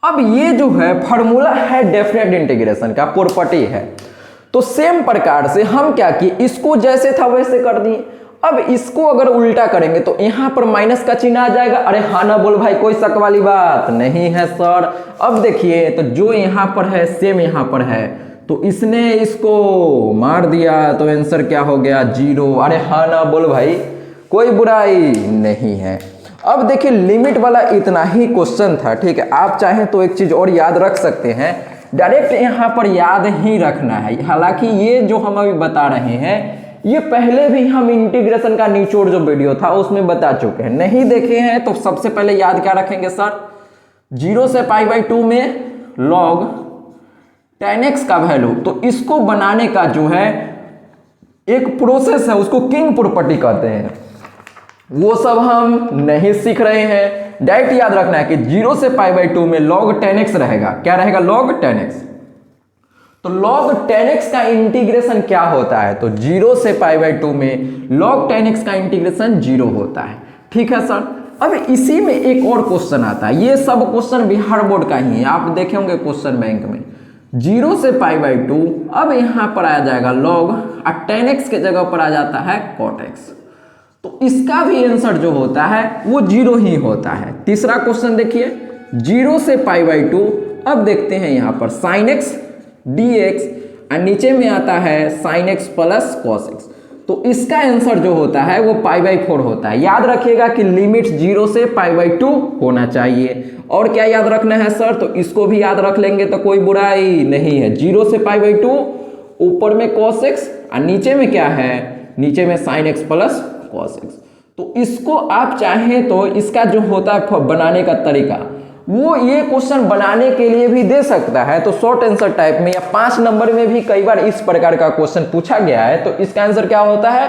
अब ये जो है फॉर्मूला है डेफिनेट इंटीग्रेशन का, प्रॉपर्टी है। तो सेम प्रकार से हम क्या किए, इसको जैसे था वैसे कर दिए। अब इसको अगर उल्टा करेंगे तो यहां पर माइनस का चिन्ह आ जाएगा। अरे हाँ ना बोल भाई, कोई शक वाली बात नहीं है सर। अब देखिए, तो जो यहां पर है सेम यहां पर है, तो इसने इसको मार दिया तो आंसर क्या हो गया, 0। अरे हाँ ना बोल भाई, कोई बुराई नहीं है। अब देखिए लिमिट वाला इतना ही क्वेश्चन था, ठीक है। आप चाहें तो एक चीज और याद रख सकते हैं, डायरेक्ट यहां पर याद ही रखना है। हालांकि ये जो हम अभी बता रहे हैं ये पहले भी हम इंटीग्रेशन का निचोड़ जो वीडियो था उसमें बता चुके हैं। नहीं देखे हैं तो सबसे पहले याद क्या रखेंगे सर, 0 से π/2 में log tan x का वैल्यू। तो इसको बनाने का जो है एक प्रोसेस है, उसको किंग प्रॉपर्टी कहते हैं। वो सब हम नहीं सीख रहे हैं, डायरेक्ट याद रखना है कि 0 से π/2 में log tan x रहेगा। क्या रहेगा, log tan x। तो log tan x का इंटीग्रेशन क्या होता है, तो 0 से π/2 में log tan x का इंटीग्रेशन 0 होता है, ठीक है सर। अब इसी में एक और क्वेश्चन आता है, ये सब क्वेश्चन बिहार बोर्ड का ही है, आप देखे होंगे क्वेश्चन बैंक में। 0 से π/2, अब यहां पर आ जाएगा log, और tan x के जगह पर आ जाता है cot x। तो इसका भी आंसर जो होता है वो 0 ही होता है। तीसरा क्वेश्चन देखिए, 0 से π/2, अब देखते हैं यहां पर sin x dx, और नीचे में आता है sin x plus cos x। तो इसका आंसर जो होता है वो π/4 होता है। याद रखिएगा कि लिमिट 0 से π/2 होना चाहिए। और क्या याद रखना है सर, तो इसको भी याद रख लेंगे तो कोई बुराई नहीं है। 0 से π/2, ऊपर में cos x और नीचे में क्या है, नीचे में sin x plus cos x। तो इसको आप चाहें तो इसका जो होता है बनाने का तरीका, वो ये क्वेश्चन बनाने के लिए भी दे सकता है। तो शॉर्ट आंसर टाइप में या 5 नंबर में भी कई बार इस प्रकार का क्वेश्चन पूछा गया है। तो इसका आंसर क्या होता है,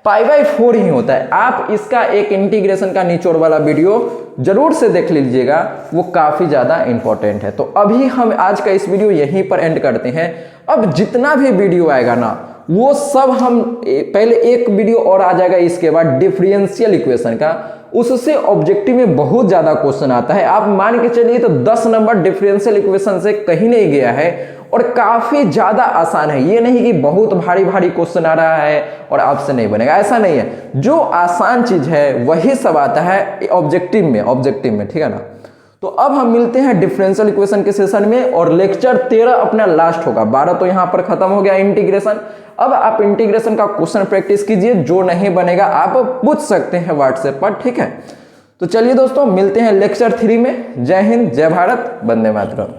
π/4 ही होता है। आप इसका एक इंटीग्रेशन का निचोड़ वाला वीडियो जरूर से देख लीजिएगा, वो काफी ज्यादा इंपॉर्टेंट है। तो अभी हम आज का इस वीडियो यहीं पर एंड करते हैं। अब जितना भी वीडियो आएगा ना, वो सब हम पहले एक वीडियो और आ जाएगा इसके बाद डिफरेंशियल इक्वेशन का, उससे ऑब्जेक्टिव में बहुत ज्यादा क्वेश्चन आता है। आप मान के चलिए तो 10 नंबर डिफरेंशियल इक्वेशन से कहीं नहीं गया है और काफी ज्यादा आसान है। ये नहीं कि बहुत भारी भारी क्वेश्चन आ रहा है और आपसे नहीं बनेगा, ऐसा नहीं है। जो आसान चीज है वही सब आता है ऑब्जेक्टिव में, ठीक है ना। तो अब हम मिलते हैं डिफरेंशियल इक्वेशन के सेशन में, और लेक्चर 13 अपना लास्ट होगा। 12 तो यहां पर खत्म हो गया इंटीग्रेशन। अब आप इंटीग्रेशन का क्वेश्चन प्रैक्टिस कीजिए, जो नहीं बनेगा आप पूछ सकते हैं व्हाट्सएप पर, ठीक है। तो चलिए दोस्तों, मिलते हैं लेक्चर 3 में। जय हिंद, जय भारत, वंदे मातरम।